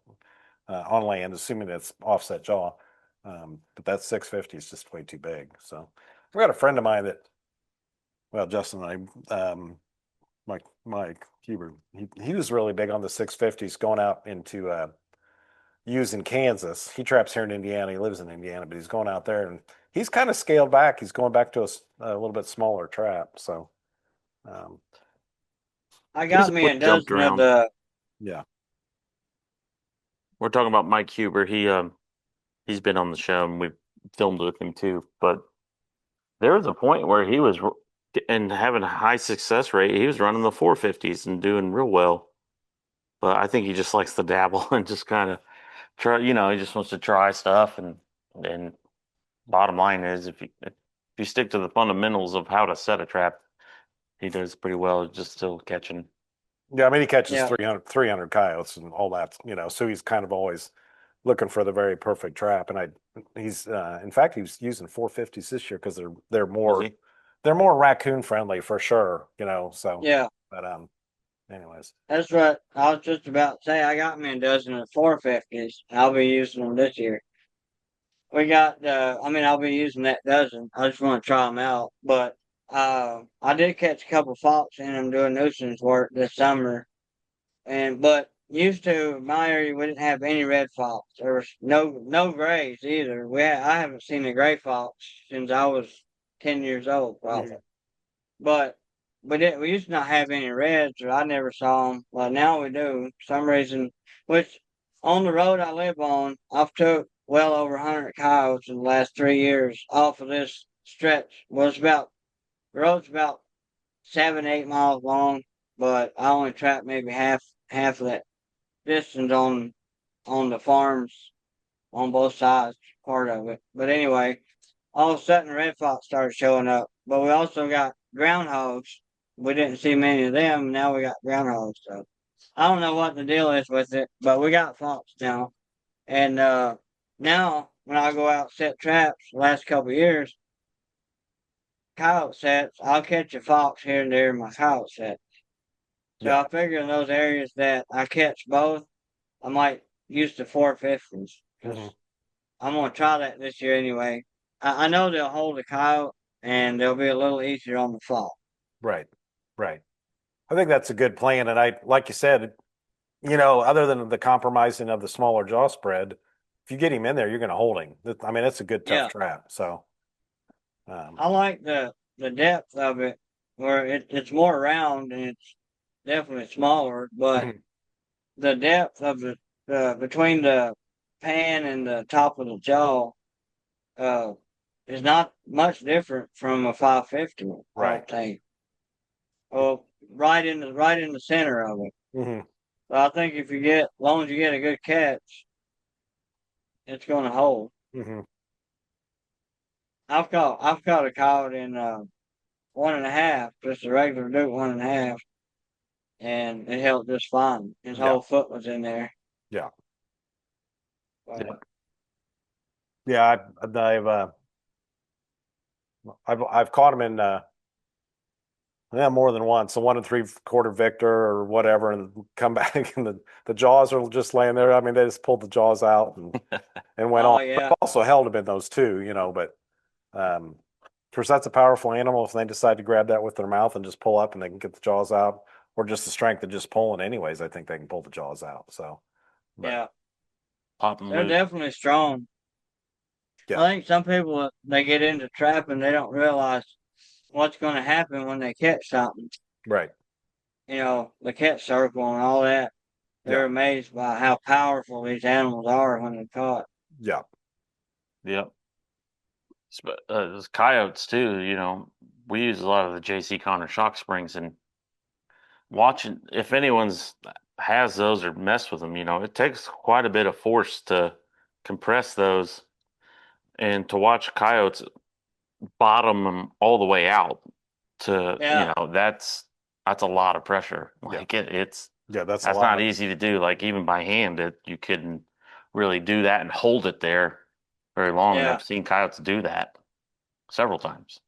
on land, assuming it's offset jaw. But that 650 is just way too big. So we got a friend of mine that, well, Justin and I, Mike Huber, he was really big on the 650s going out into using Kansas. He traps here in Indiana. He lives in Indiana, but he's going out there and he's kind of scaled back. He's going back to a little bit smaller trap. So,
I
He's
got me a
always jumped
dozen of
around.
the.
yeah,
We're talking about Mike Huber. He's been on the show and we've filmed with him too. But there was a point where he was and having a high success rate. He was running the 450s and doing real well. But I think he just likes to dabble and just kind of try. He just wants to try stuff. And bottom line is, if you stick to the fundamentals of how to set a trap, he does pretty well. Just still catching.
yeah. I mean, he catches
Yeah.
300 coyotes and all that, so he's kind of always looking for the very perfect trap. And he's in fact, he was using 450s this year because they're
Was
more
he?
they're more raccoon friendly for sure, so
Yeah.
but anyways,
That's what I was just about to say. I got me a dozen of 450s. I'll be using them this year. We got, I'll be using that dozen. I just want to try them out. But I did catch a couple fox in them doing nuisance work this summer. But used to my area, we didn't have any red fox. There was no grays either. I haven't seen a gray fox since I was 10 years old, probably. But we used to not have any reds, or I never saw them. But now we do. For some reason, which on the road I live on, I've took well over 100 coyotes in the last 3 years off of this stretch. Well, the road's about 7 8 miles long, but I only trapped maybe half of that distance on the farms on both sides, part of it. But anyway, all of a sudden the red fox started showing up. But we also got groundhogs. We didn't see many of them. Now we got groundhogs. So I don't know what the deal is with it, but we got fox now. And now when I go out set traps the last couple of years, coyote sets, I'll catch a fox here and there in my coyote set. So
Yeah.
I figure in those areas that I catch both, I might use the 450s because I'm gonna try that this year anyway. I know they'll hold the coyote and they'll be a little easier on the fall.
right, right. I think that's a good plan. And like you said, other than the compromising of the smaller jaw spread, if you get him in there, you're going to hold him. I mean, it's a good tough
Yeah.
trap. So,
I like the depth of it where it's more round and it's definitely smaller, but
Mhm.
the depth of the between the pan and the top of the jaw uh, is not much different from a 550. I
Right.
don't think. Well, right in the center of it.
Hmm.
So I think if you get, as long as you get a good catch, it's going to hold.
Hmm.
I've caught a cod in 1.5, just a regular Duke 1.5, and it held just fine. His
Yeah.
whole foot was in there.
Yeah.
But,
Yeah. I've caught them in, yeah, more than once. So 1 3/4 Victor or whatever, and come back and the jaws are just laying there. I mean, they just pulled the jaws out and went
oh
on.
yeah,
But also held them in those too, but of course that's a powerful animal if they decide to grab that with their mouth and just pull up and they can get the jaws out, or just the strength of just pulling anyways, I think they can pull the jaws out. So, but
yeah,
Pop and
they're
loot.
definitely strong.
yeah,
I think some people they get into trapping, they don't realize what's going to happen when they catch something.
right.
The catch circle and all that.
Yeah.
They're amazed by how powerful these animals are when they're caught.
Yeah.
Yep. Those coyotes too. We use a lot of the JC Connor shock springs, and watching if anyone's has those or mess with them, it takes quite a bit of force to compress those, and to watch coyotes bottom them all the way out to
Yeah,
that's a lot of pressure.
Yeah.
Like it's
Yeah. That's a
that's
lot
not
of,
easy to do. Like even by hand, you couldn't really do that and hold it there very long. And
yeah,
I've seen coyotes do that several times.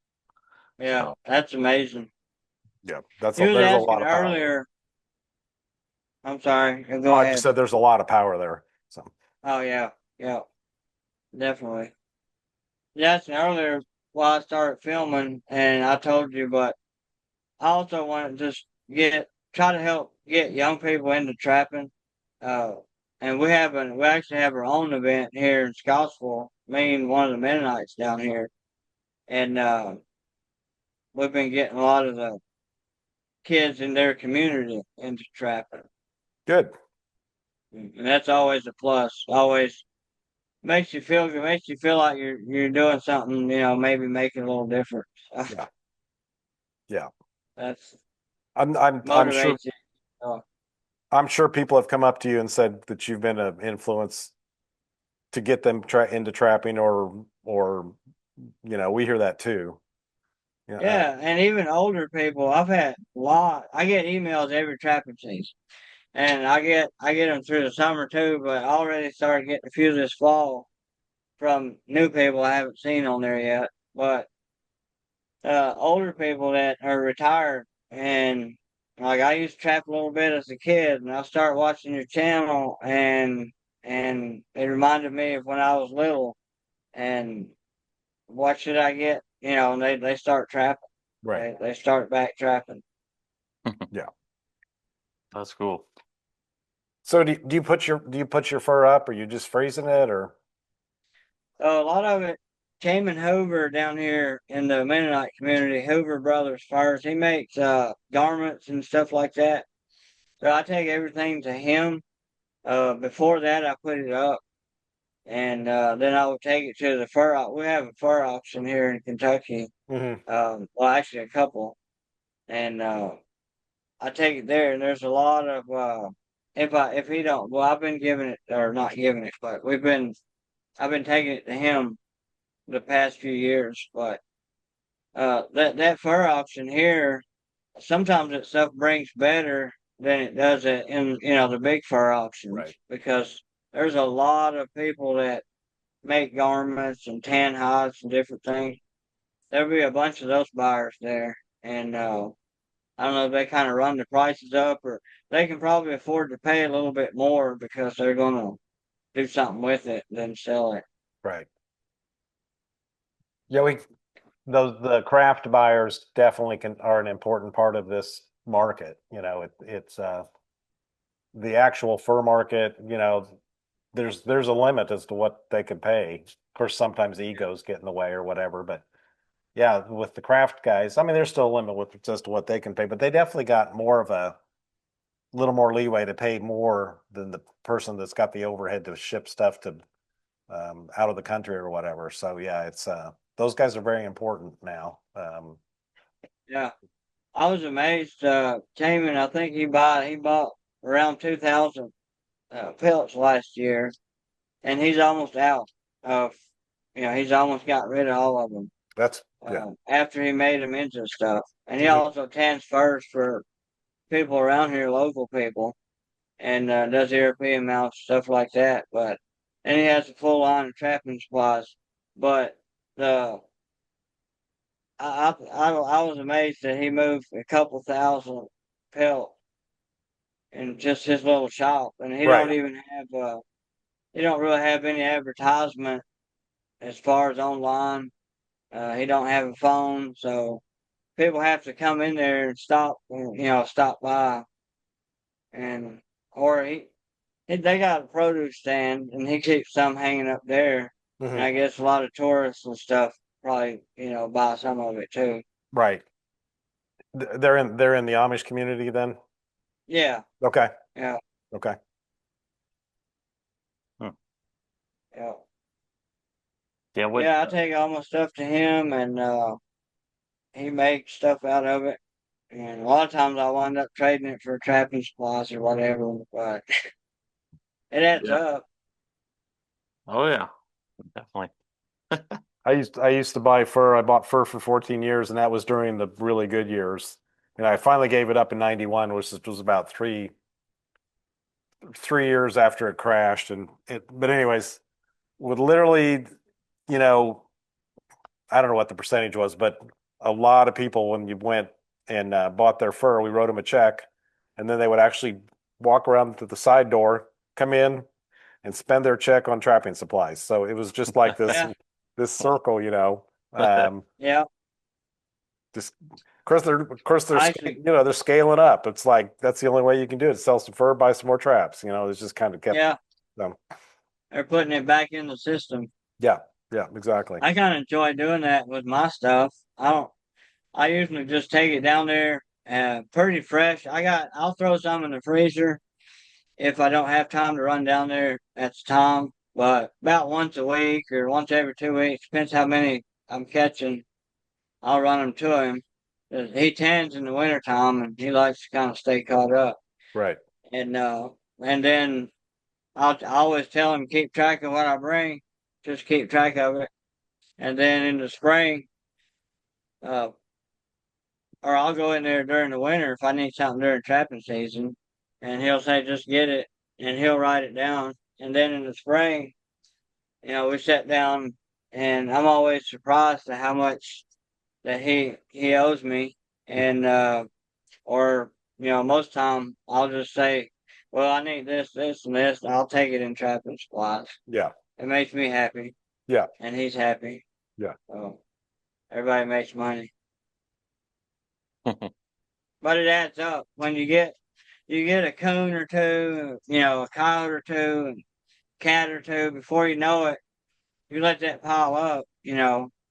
yeah.
So
That's amazing.
yeah,
You was
there's a
asking
lot of power.
earlier. I'm sorry.
Oh,
Go
I just
ahead.
said there's a lot of power there. So,
Oh yeah, yeah, definitely. You asked me earlier why I started filming, and I told you, but I also want to just try to help get young people into trapping. Uh, and we actually have our own event here in Scottsville. Me and one of the Mennonites down here, and we've been getting a lot of the kids in their community into trapping,
good.
and that's always a plus. Always makes you feel good. Makes you feel like you're doing something. Maybe making a little difference.
Yeah. Yeah.
That's
I'm sure,
motivates you. Uh,
people have come up to you and said that you've been an influence to get them into trapping, or we hear that too. Yeah.
yeah, and even older people. I've had a lot. I get emails every trapping season, and I get them through the summer too. But I already started getting a few this fall from new people I haven't seen on there yet. But older people that are retired, and like I used to trap a little bit as a kid, and I started watching your channel, and it reminded me of when I was little, and what should I get? And they start trapping.
Right.
They start back trapping.
Yeah.
that's cool.
So do you put your fur up, or you just freezing it, or?
So a lot of it came in Hoover down here in the Mennonite community. Hoover Brothers first. He makes garments and stuff like that. So I take everything to him. Before that, I put it up, and then I would take it to the We have a fur auction here in Kentucky.
Hmm.
Well, actually, a couple, and I take it there, and there's a lot of if he don't, well, I've been giving it or not giving it, but I've been taking it to him the past few years. But that fur auction here, sometimes that stuff brings better than it does in the big fur auctions,
Right.
because there's a lot of people that make garments and tan hides and different things. There'll be a bunch of those buyers there, and I don't know if they kind of run the prices up, or they can probably afford to pay a little bit more because they're going to do something with it than sell it.
Right. Yeah, the craft buyers definitely are an important part of this market. It's the actual fur market. There's a limit as to what they could pay. Of course, sometimes egos get in the way or whatever, but yeah, with the craft guys, I mean, there's still a limit with just what they can pay, but they definitely got more of a little more leeway to pay more than the person that's got the overhead to ship stuff to out of the country or whatever. So yeah, it's those guys are very important now.
Yeah. I was amazed. Cayman, I think he bought around 2,000 pellets last year, and he's almost out of, he's almost got rid of all of them
That's yeah,
after he made them into stuff. And he
Mhm.
also transfers for people around here, local people, and does European mounts, stuff like that. But and he has a full line of trapping supplies. But the I was amazed that he moved a couple thousand pellets in just his little shop, and he
right.
don't even have he don't really have any advertisement as far as online. He don't have a phone, so people have to come in there and stop by, and or they got a produce stand, and he keeps some hanging up there, and
Mhm.
I guess a lot of tourists and stuff probably buy some of it too.
Right. They're in the Amish community then.
Yeah,
Okay.
yeah,
Okay.
Hmm.
yeah.
Yeah, what
Yeah, I take all my stuff to him, and he makes stuff out of it. And a lot of times I wind up trading it for trapping supplies or whatever, but it adds
yeah.
up.
Oh yeah, definitely.
I used to buy fur. I bought fur for 14 years, and that was during the really good years. And I finally gave it up in '91, which was about three years after it crashed. And but anyways, with literally, you know, I don't know what the percentage was, but a lot of people when you went and bought their fur, we wrote them a check, and then they would actually walk around to the side door, come in, and spend their check on trapping supplies. So it was just like
Yeah,
this circle, you know. Um,
yeah.
just of course they're
I actually,
they're scaling up. It's like that's the only way you can do it. Sell some fur, buy some more traps. You know, it's just kind of kept
yeah,
them.
they're putting it back in the system.
Yeah, yeah, exactly.
I kind of enjoy doing that with my stuff. I don't. I usually just take it down there, pretty fresh. I'll throw some in the freezer if I don't have time to run down there at the time. But about once a week or once every 2 weeks, depends how many I'm catching. I'll run them to him. He tans in the wintertime and he likes to kind of stay caught up.
Right.
And then I always tell him keep track of what I bring, just keep track of it. And then in the spring, uh, or I'll go in there during the winter if I need something during trapping season, and he'll say just get it, and he'll write it down. And then in the spring, we sit down, and I'm always surprised at how much that he owes me, and or most time I'll just say, well, I need this, this, and this, and I'll take it in trapping supplies.
Yeah.
It makes me happy,
Yeah.
and he's happy.
Yeah.
So everybody makes money, but it adds up when you get a coon or two, a coyote or two, and cat or two. Before you know it, you let that pile up,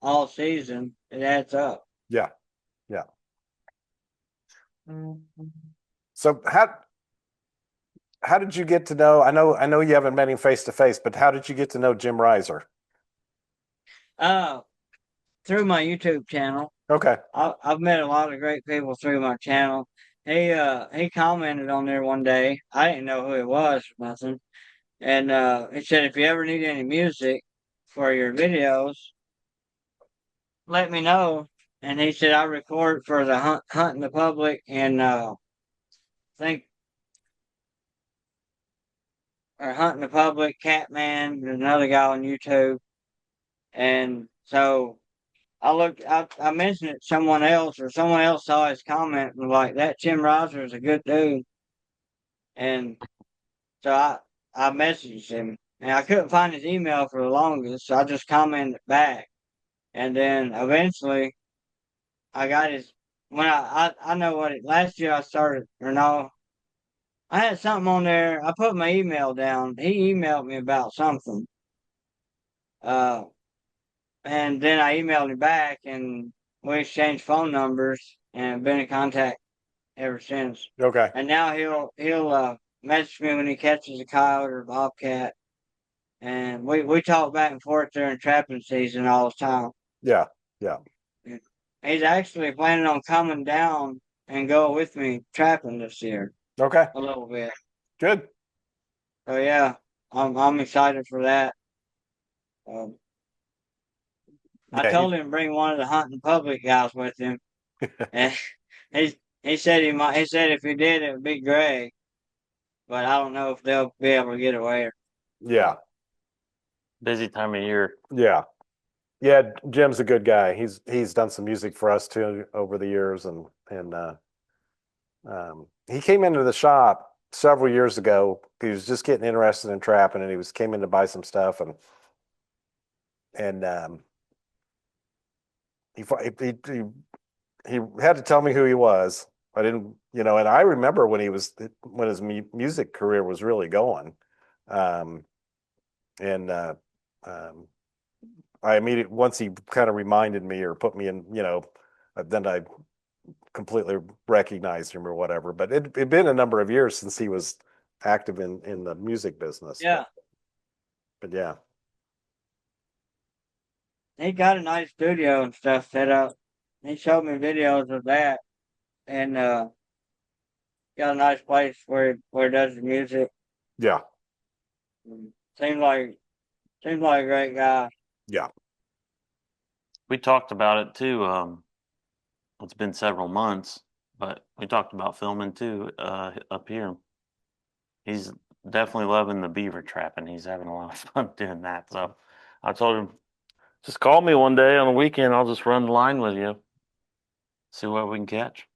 all season. It adds up.
Yeah. Yeah. So how did you get to know? I know you haven't met him face to face, but how did you get to know Jim Reiser?
Uh, Through my YouTube channel,
Okay.
I've met a lot of great people through my channel. He commented on there one day. I didn't know who it was or nothing, and he said if you ever need any music for your videos, let me know. And he said I record for the hunting the public and think or hunting the public, Catman, there's another guy on YouTube. And so I mentioned it to someone else, or someone else saw his comment and was like, that Tim Riser is a good dude. And so I messaged him and I couldn't find his email for the longest. So I just commented back. And then eventually I got his, when I know what last year I started, or no, I had something on there. I put my email down. He emailed me about something. Uh, And then I emailed him back, and we exchanged phone numbers and been in contact ever since.
Okay.
And now he'll message me when he catches a coyote or a bobcat, and we talk back and forth during trapping season all the time.
Yeah. Yeah.
He's actually planning on coming down and go with me trapping this year
Okay.
a little bit.
Good.
So yeah, I'm excited for that. Um, I
Yeah.
told him to bring one of the hunting public guys with him, and he said he might. He said if he did, it would be Greg, but I don't know if they'll be able to get away.
Yeah.
Busy time of year.
Yeah. Yeah. Jim's a good guy. He's done some music for us too over the years, and he came into the shop several years ago. He was just getting interested in trapping, and came in to buy some stuff, and he had to tell me who he was. I didn't, and I remember when his music career was really going, um, and I immediately once he kind of reminded me or put me in, then I completely recognized him or whatever. But it'd been a number of years since he was active in the music business.
Yeah,
But yeah.
he got a nice studio and stuff set up. He showed me videos of that, and got a nice place where he does the music.
Yeah.
Seems like a great guy.
Yeah.
We talked about it too. It's been several months, but we talked about filming too up here. He's definitely loving the beaver trapping. He's having a lot of fun doing that. So I told him, just call me one day on the weekend. I'll just run the line with you, see what we can catch.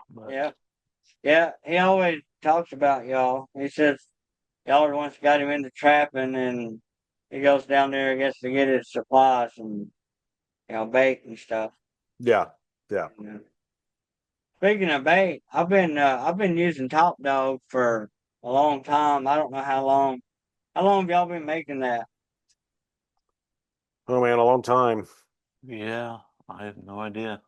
But
Yeah, yeah. He always talks about y'all. He says y'all are the ones that got him into trapping, and he goes down there, I guess, to get his supplies and bait and stuff.
Yeah. Yeah.
And, speaking of bait, I've been using Top Dog for a long time. I don't know how long. How long have y'all been making that?
Oh man, a long time.
yeah, I have no idea.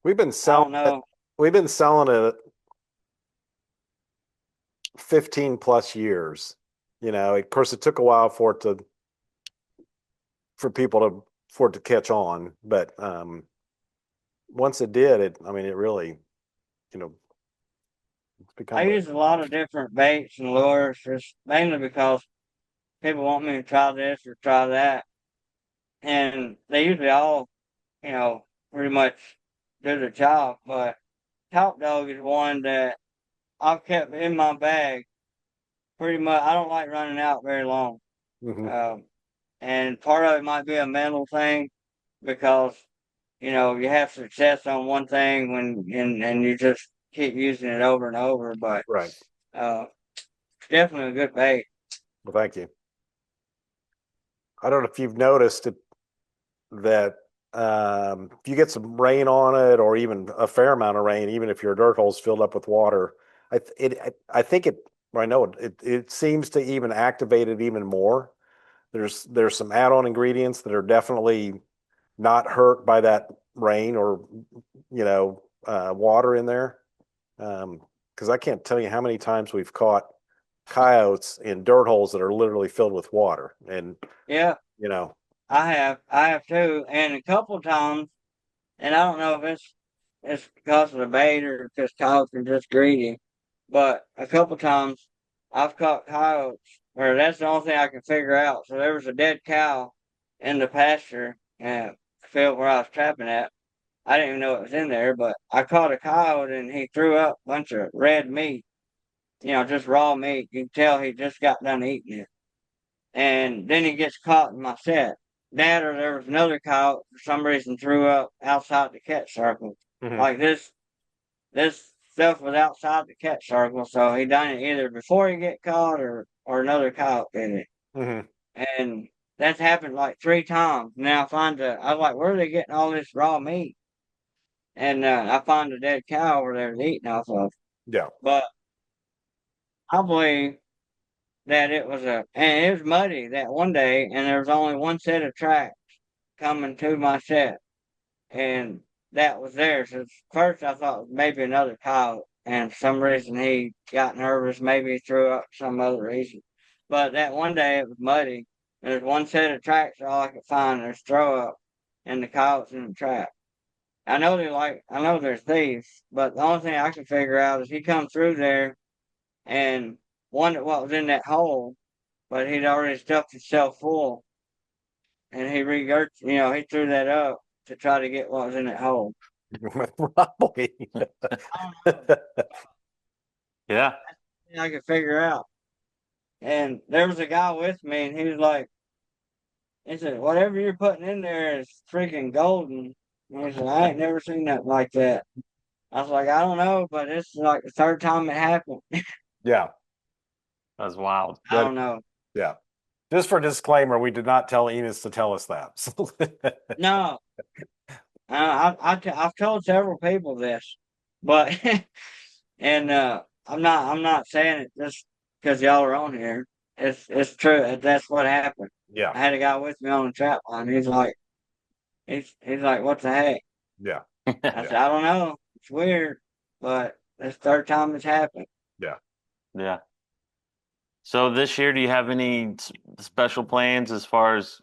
We've been
I
selling
don't know.
we've been selling it 15 plus years. Of course it took a while for people for it to catch on, but once it did, it really, it's
I
become
use a lot of different baits and lures, just mainly because people want me to try this or try that, and they usually all, you know, pretty much do the job. But Top Dog is one that I've kept in my bag pretty much. I don't like running out very long,
hmm
um, and part of it might be a mental thing because you have success on one thing and you just keep using it over and over. But
right.
uh, it's definitely a good bait.
Well, thank you. I don't know if you've noticed that if you get some rain on it, or even a fair amount of rain, even if your dirt hole's filled up with water, I think it. I know it seems to even activate it even more. There's some add-on ingredients that are definitely not hurt by that rain or water in there. Because I can't tell you how many times we've caught coyotes in dirt holes that are literally filled with water, and
Yeah,
you know,
I have too, and a couple times, and I don't know if it's because of the bait or because coyotes are just greedy, but a couple times I've caught coyotes, or that's the only thing I can figure out. So there was a dead cow in the pasture and field where I was trapping at. I didn't even know it was in there, but I caught a coyote and he threw up a bunch of red meat, just raw meat. You can tell he just got done eating it. And then he gets caught in my set. That or there was another coyote for some reason threw up outside the catch circle.
mhm,
Like this stuff was outside the catch circle, so he done it either before he get caught or another coyote did it.
mhm.
And that's happened like 3 times. Now I was like, where are they getting all this raw meat? And I find a dead cow where they was eating off of.
Yeah,
But I believe that it was and it was muddy that one day, and there was only one set of tracks coming to my set, and that was theirs. At first, I thought it was maybe another coyote, and for some reason he got nervous. Maybe he threw up for some other reason. But that one day it was muddy. There's one set of tracks all I could find. There's throw up, and the coyotes in the trap. I know they're thieves, but the only thing I can figure out is he come through there and wondered what was in that hole, but he'd already stuffed himself full, and he threw that up to try to get what was in that hole.
Probably.
I don't know.
Yeah.
I could figure out. And there was a guy with me, and he said, whatever you're putting in there is freaking golden. And he said, I ain't never seen nothing like that. I was like, I don't know, but it's like the third time it happened.
Yeah.
That's wild.
I don't know.
Yeah. Just for disclaimer, we did not tell Enos to tell us that.
No, I've told several people this, but and I'm not saying it just because y'all are on here. It's true. That's what happened.
Yeah.
I had a guy with me on the trap line. He's like, what the heck?
Yeah.
I said, I don't know. It's weird, but it's the third time it's happened.
Yeah. So this year, do you have any special plans as far as,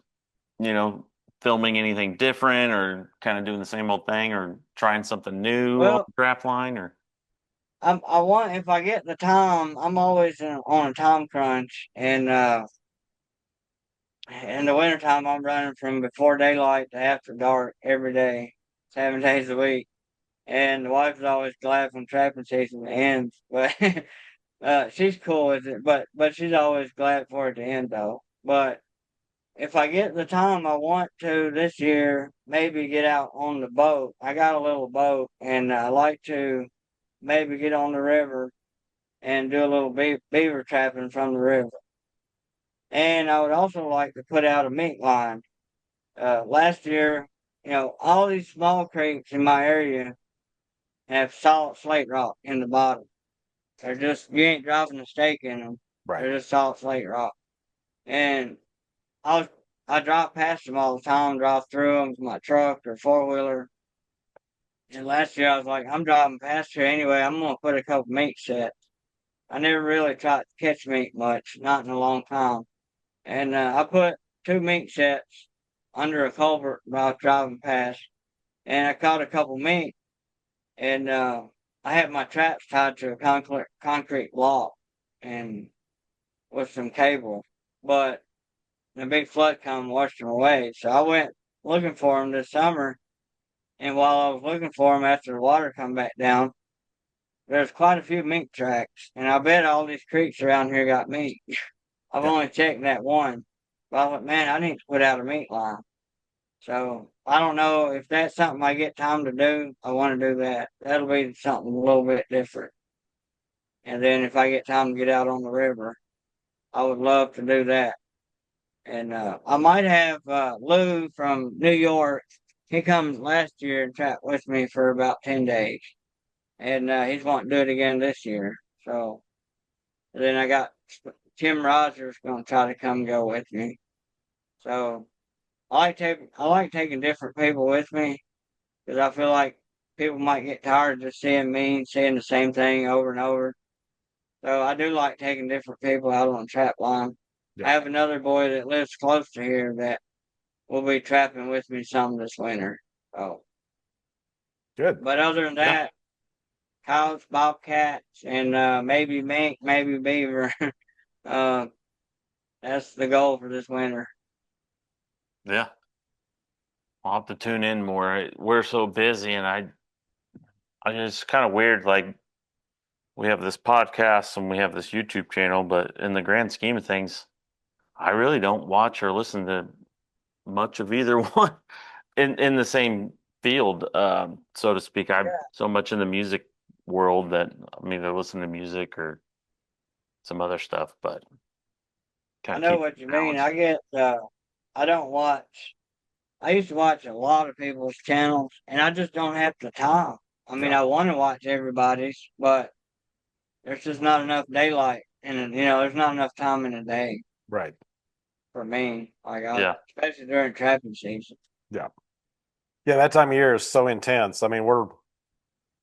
filming anything different or kind of doing the same old thing or trying something new on
Well,
the draft line or?
I want if I get the time, I'm always on a time crunch, and in the wintertime, I'm running from before daylight to after dark every day, 7 days a week. And the wife's always glad when trapping season ends, but she's cool with it. But she's always glad for it to end though. But if I get the time I want to this year, maybe get out on the boat. I got a little boat, and I like to maybe get on the river and do a little beaver trapping from the river. And I would also like to put out a mink line. Last year, all these small creeks in my area have solid slate rock in the bottom. They're just, you ain't dropping a stake in them.
Right.
They're just solid slate rock. And I drive past them all the time, drive through them with my truck or four wheeler. And last year I was like, I'm driving past here anyway. I'm gonna put a couple mink sets. I never really tried to catch mink much, not in a long time. And I put two mink sets under a culvert while I was driving past, and I caught a couple mink. And I had my traps tied to a concrete block, and with some cable, but the big flood come and washed them away. So I went looking for them this summer, and while I was looking for them after the water come back down, there's quite a few mink tracks, and I bet all these creeks around here got mink. I've only checked that one, but I thought, man, I need to put out a mink line. So I don't know if that's something I get time to do. I want to do that. That'll be something a little bit different. And then if I get time to get out on the river, I would love to do that. And I might have Lou from New York. He comes last year and trapped with me for about 10 days. And he's wanting to do it again this year. So then I got Tim Rogers going to try to come go with me. So I like taking different people with me because I feel like people might get tired of just seeing me and seeing the same thing over and over. So I do like taking different people out on the trap line.
Yeah.
I have another boy that lives close to here that will be trapping with me some this winter. So
Good.
but other than that, coyotes, bobcats, and maybe mink, maybe beaver. That's the goal for this winter.
Yeah. I'll have to tune in more. We're so busy, and I it's kind of weird. Like we have this podcast and we have this YouTube channel, but in the grand scheme of things, I really don't watch or listen to much of either one in the same field, so to speak. I'm so much in the music world that I'm either listening to music or some other stuff, but
I know what you mean. I don't watch. I used to watch a lot of people's channels, and I just don't have the time. I mean, I want to watch everybody's, but there's just not enough daylight and there's not enough time in a day
Right.
for me.
Yeah.
Especially during trapping season.
Yeah. Yeah, that time of year is so intense. I mean, we're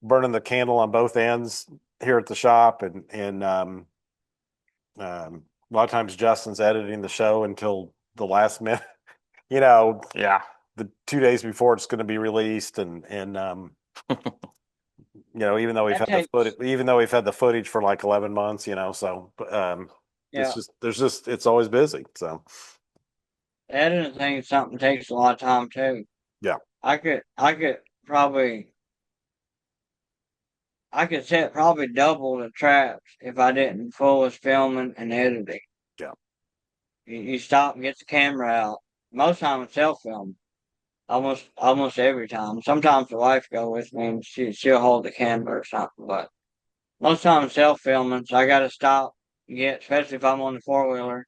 burning the candle on both ends here at the shop, and a lot of times Justin's editing the show until the last minute.
Yeah.
The 2 days before it's going to be released, and even though
That takes,
we've had the footage for like 11 months, so
yeah.
it's always busy. So
The editing thing, something takes a lot of time too.
yeah,
I could set probably double the traps if I didn't focus filming and editing.
yeah,
You stop and get the camera out. Most time it's self film. Almost every time. Sometimes the wife go with me and she'll hold the camera or something, but most time it's self filming. So I got to stop, especially if I'm on the 4-wheeler,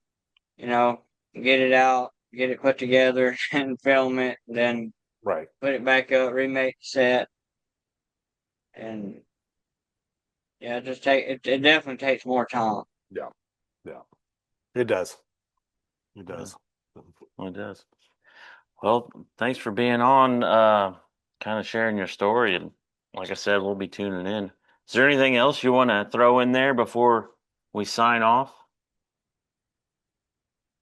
get it out, get it put together, and film it. Then
right.
put it back up, remake the set, and yeah, it definitely takes more time.
Yeah, yeah, it does. It does.
Well, it does. Well, thanks for being on, kind of sharing your story. And like I said, we'll be tuning in. Is there anything else you want to throw in there before we sign off?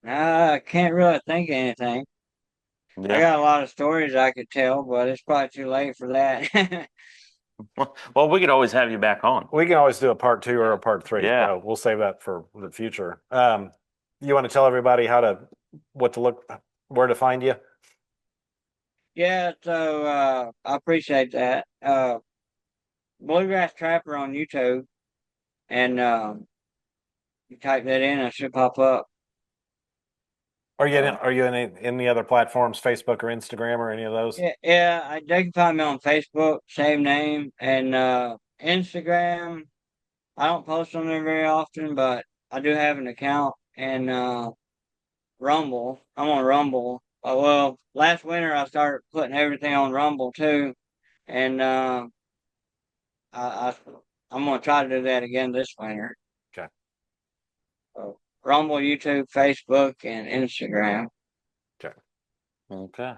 I can't really think of anything. I
Yeah.
got a lot of stories I could tell, but it's probably too late for that.
Well, we could always have you back on.
We can always do a part 2 or a part 3.
Yeah.
So we'll save that for the future. You want to tell everybody where to find you?
Yeah, so I appreciate that. Bluegrass Trapper on YouTube, and you type that in, it should pop up.
Are you in any other platforms, Facebook or Instagram or any of those?
Yeah, they can find me on Facebook, same name, and Instagram. I don't post on there very often, but I do have an account, and Rumble. I'm on Rumble. Well, last winter I started putting everything on Rumble too, and I I'm gonna try to do that again this winter.
Okay.
So, Rumble, YouTube, Facebook, and Instagram.
Okay.
Okay.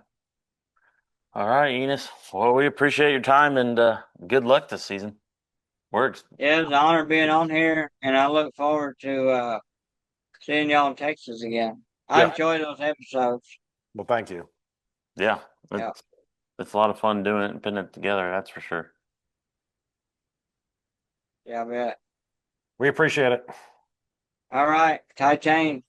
All right, Enos. Well, we appreciate your time and good luck this season. Works.
Yeah, it's an honor being on here, and I look forward to seeing y'all in Texas again. I
Yeah.
enjoy those episodes.
Well, thank you.
Yeah.
Yeah.
It's a lot of fun doing it and putting it together, that's for sure.
Yeah, I bet.
We appreciate it.
All right, tight chain.